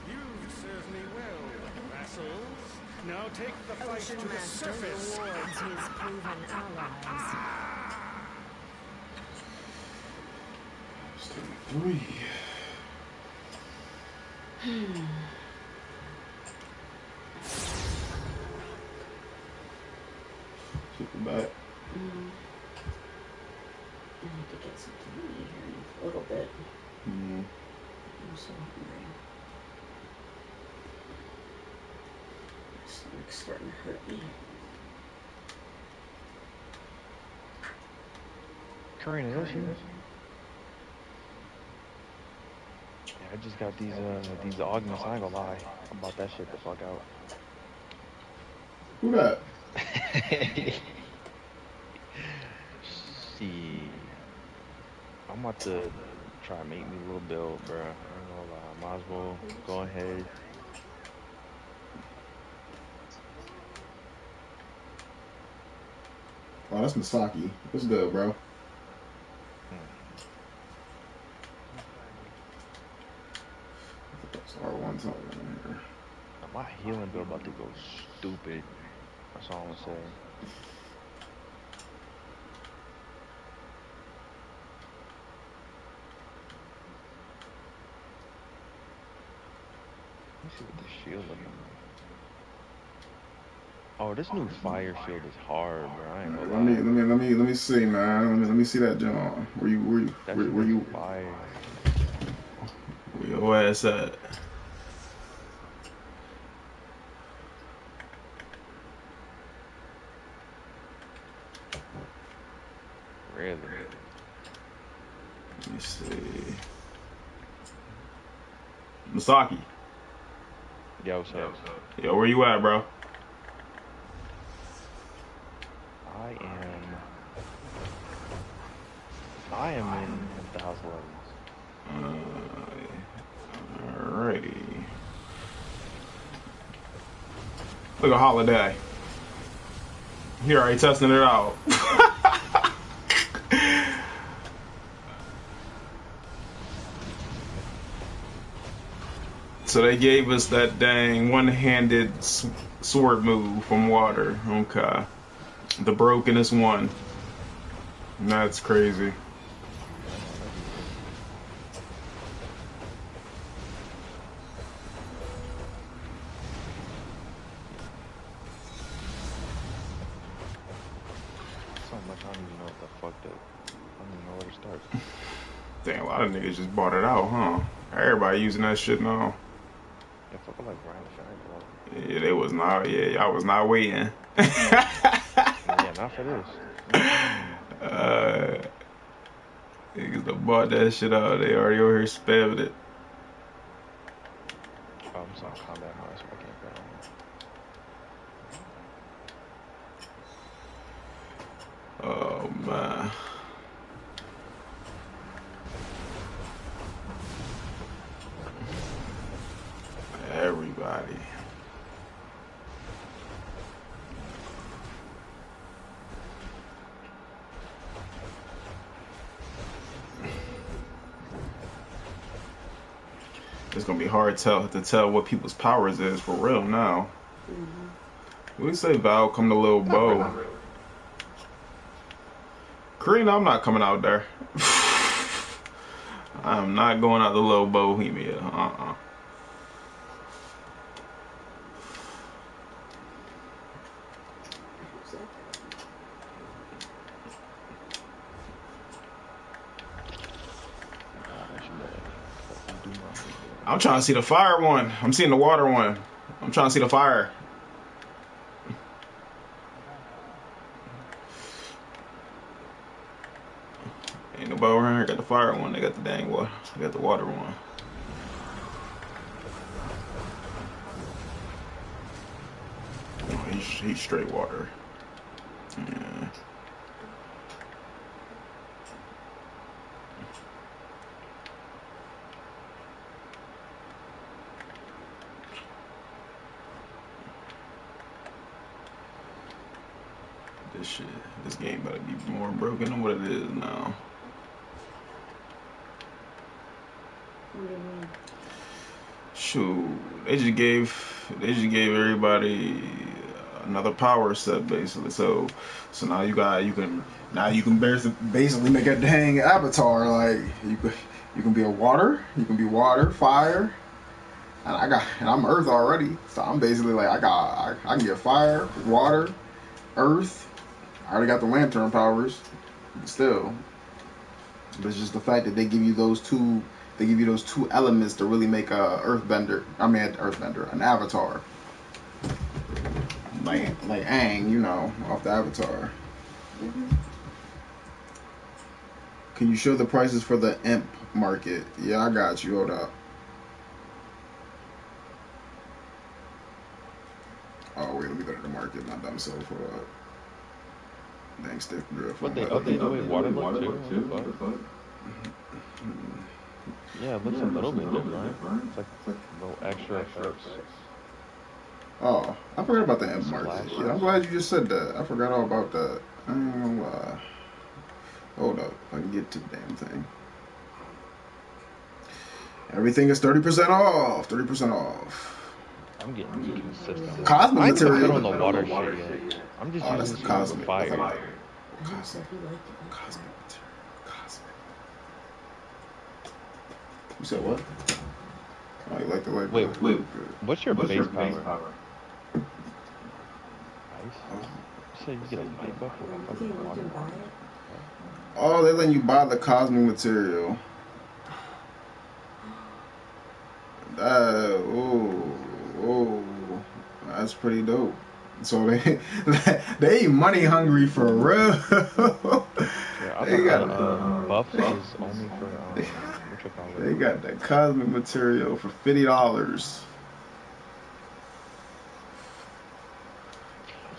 You've served me well, vassals. Now take the fight Ocean to the Master surface. rewards his proven allies. Step 3. Take it back. I need to get something to eat here in a little bit. I'm so hungry. My stomach's starting to hurt me. Karina, is that you? Yeah, I just got these augments. I ain't gonna lie. I'm about that shit the fuck out. Who that? See, I'm about to try to make me a little build, bruh. I ain't gonna lie. Might as well go ahead. Oh, that's Misaki. What's good, bro? That's R1 something in here. My healing build about to go stupid. That's all I'm gonna say. Let me see what this shield looking like. Oh, this new fire shield is hard, bro. I ain't gonna lie. Let me see, man. Let me see that John. Where you fire. Where your ass at? Really? Let me see. Misaki. Yo, what's up? Yo, where you at, bro? I am in the House of Legends. Alrighty. Look at Holiday. He already testing it out. So they gave us that dang one-handed sword move from water. Okay. The brokenest one. That's crazy. So much I don't even know what the fuck to. I don't even know where to start. Dang, a lot of niggas just bought it out, huh? Everybody using that shit now. Yeah, fuck like Ryan Yeah, they was not. Yeah, y'all was not waiting. Yeah, not for this. Niggas done bought that shit out. They already over here spammed it. Oh, I'm sorry, combat mod, so I can't grab it. Oh man. Everybody. It's gonna be hard to tell what people's powers is for real now. We say Val come to Lil Bo. Karina, I'm not coming out there. I'm not going out to Lil Bohemia. I'm trying to see the fire one. I'm seeing the water one. I'm trying to see the fire. Ain't nobody around here got the fire one. They got the dang water. They got the water one. Oh, he's straight water. Yeah. This game better be more broken than what it is now. What do you mean? Shoot, they just gave everybody another power set basically. So now you can basically make a dang avatar. Like you can be water, fire. And I'm Earth already, so I'm basically like I can get fire, water, Earth. I already got the lantern powers, but still. But it's just the fact that they give you those two elements to really make a an avatar. Like Aang, you know, off the Avatar. Mm-hmm. Can you show the prices for the imp market? Yeah, I got you. Hold up. Oh wait, let me go to the market. My dumb self. Hold up. Dang stiff drift. What they update the way water look too? What the fuck? Yeah, it looks a little bit different. It's like a little extra effects. Oh, I forgot about the imp market. Yeah, I'm glad you just said that. I forgot all about that. I ain't gonna lie. Hold up, if I can get to the damn thing. Everything is 30% off. 30% off. I'm getting consistent. Cosmic material. I ain't on the water shit yet. I'm just using this cosmic for fire. Cosmic material. Cosmic. You said what? Oh, you like the light? Wait. What's your base power? Ice? You said you get a night buff with fucking water. Oh, they're letting you buy the cosmic material. That's pretty dope. So they money hungry for real. Yeah, I thought buffs is only for what you call it. They got the cosmic material for $50.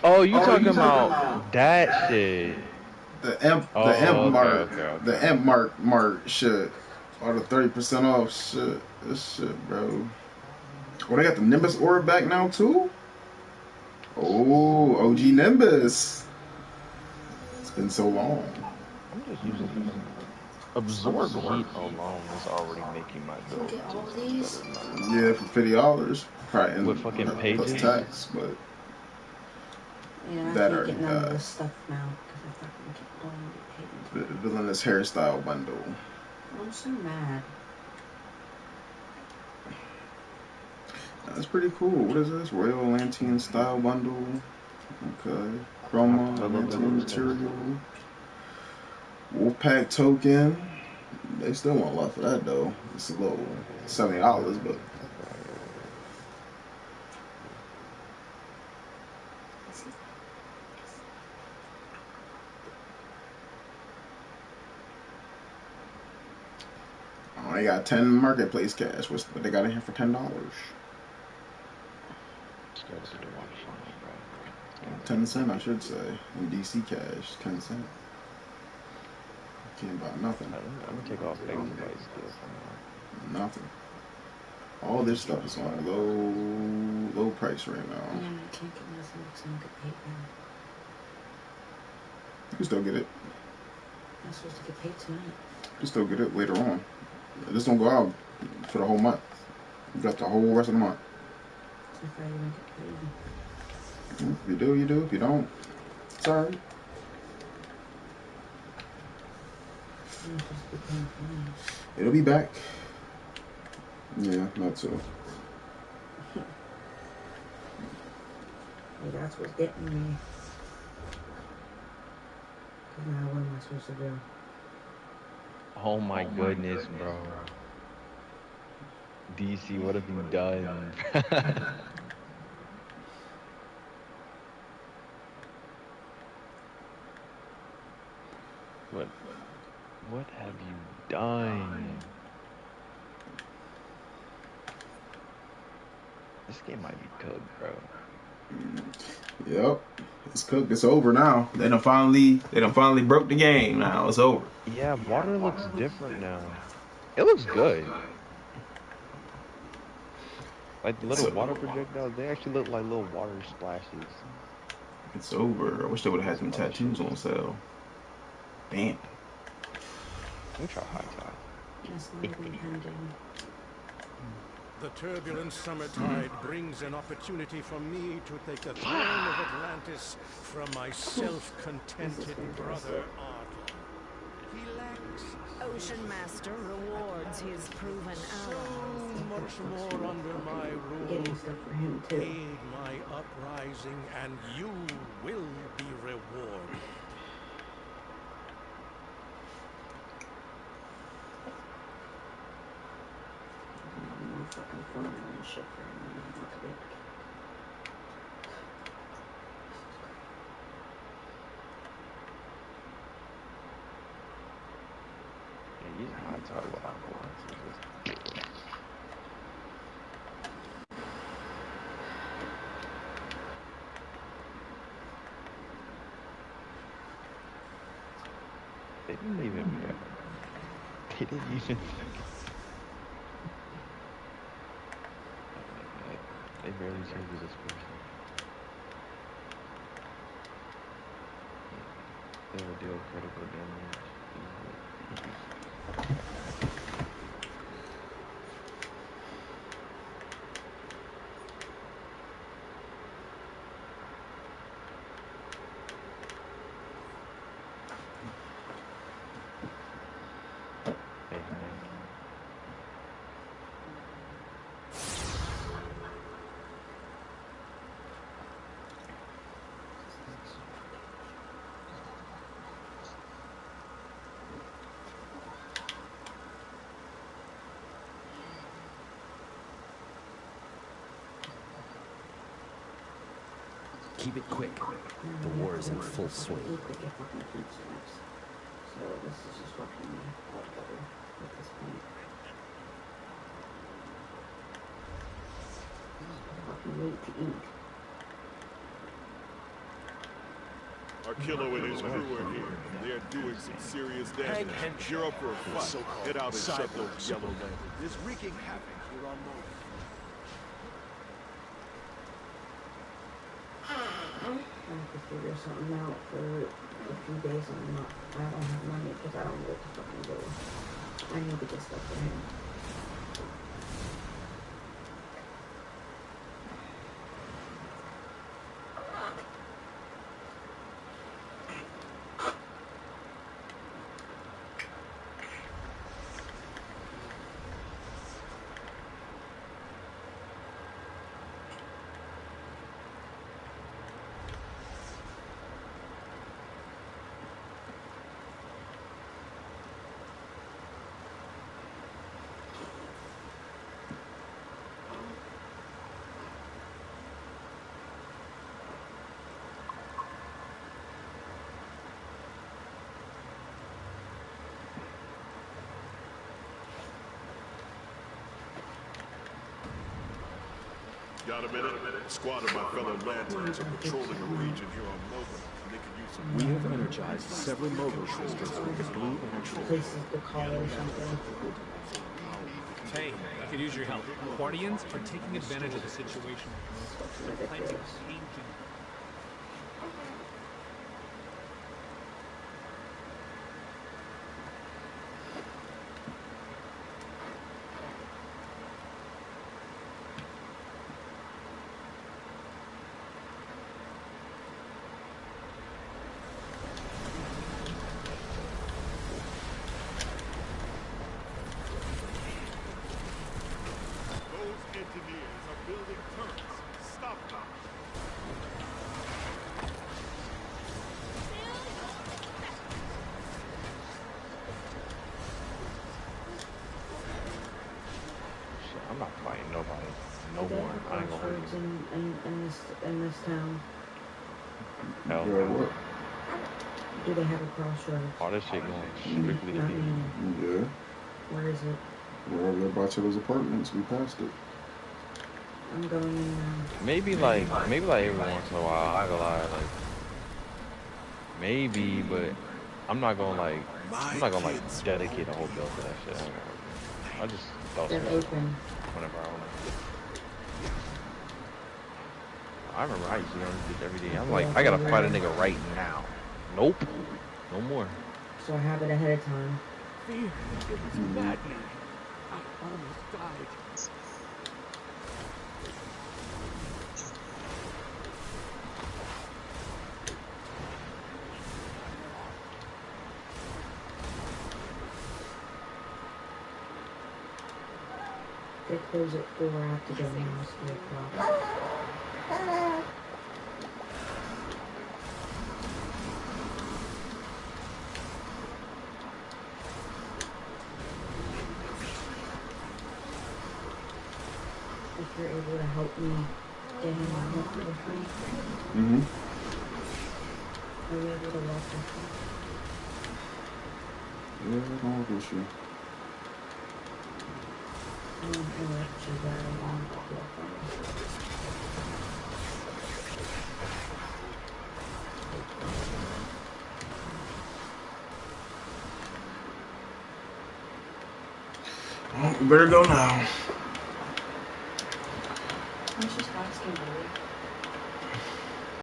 Oh, you talking about that shit? The imp mark, the imp mark shit. All the 30% off shit. This shit, bro. Oh, they got the Nimbus orb back now too. Oh, OG Nimbus. It's been so long. I'm just using absorb heat alone is already making my build. Yeah, for $50. Probably with fucking pages. Plus tax, but yeah, I can't get none of this stuff now because I fucking keep going to the villainous hairstyle bundle. I'm so mad. That's pretty cool. What is this? Royal Lantian style bundle. Okay. Chroma, Lantian material. Wolfpack token. They still want love for that though. It's a little $70, but oh, they got 10 marketplace cash. What they got in here for $10? 10 cents, I should say. In DC cash, 10 cents. Can't buy nothing. I'm gonna take off Exabyte still for now. Nothing. All this stuff is on low price right now. Yeah, I can't get nothing because I'm get paid now. You can still get it. I'm supposed to get paid tonight. You can still get it later on. This don't go out for the whole month. You got the whole rest of the month. If I even get paid. If you do, you do. If you don't, it's alright. It'll be back. Yeah, not so. Hey, that's what's getting me. Because now what am I supposed to do? Oh my goodness, bro. DC, what have you done? What have you done? This game might be cooked, bro. Yep. It's cooked. It's over now. They done finally broke the game now. It's over. Yeah, water looks different now. It looks good. Like the little water projectiles, they actually look like little water splashes. It's over. I wish they would have had some tattoos on sale. Damn. Let me try high tide. It's not even ending. The turbulent summer tide brings an opportunity for me to take the throne of Atlantis from my self-contented brother Ardle. He lacks Ocean Master rewards his proven allies. so much more under my rule. Getting stuff for him too. Aid my uprising, and you will be rewarded. More fucking fun and shit for him. Yeah, using high tide with aqua. They didn't even. They didn't even. They barely changed this person. They will deal critical damage. Keep it quick. The war is in full swing. So this is just fucking me all together at this point. Fucking wait to eat. Our killer and his crew are here. They are doing some serious damage. Gear up for a fight. Get out and shut those yellow lanterns. It's wreaking havoc here on Mars. I have to figure something out for a few days. I don't have money because I don't know what to fucking do. I need to get stuff for him. Got a minute? A squad of my fellow lanterns are patrolling a region here on Moga. They could use some. We have energized several Moga systems with the blue energy. Places to call or something. Hey, I could use your help. Guardians are taking advantage of the situation. They're planting pain. Engineers are building turrets. Stop them. Shit, I'm not No more. I ain't gonna hold you. In this town. Hell Yeah, no. what? Do they have a crossroads? All this shit going strictly to Not me. Yeah. Where is it? Wherever that Bachelo's apartments, we passed it. I'm going in now. Maybe like every once in a while. I ain't gonna lie, like maybe, but I'm not gonna dedicate a whole bill to that shit. I just throw some They're shit open. on whenever I wanna. I remember I used to go on this bitch every day. I'm like, I gotta fight a nigga right now. Nope. No more. So I have it ahead of time. Fear, it was maddening. I almost died. They close at 4. I have to go now. It's 3 o'clock. If you're able to help me get him out with me. Are you able to walk with me? Yeah, I don't have issue. I want to interrupt you, but I don't want to walk Oh, we better go now. I'm just asking, Billy.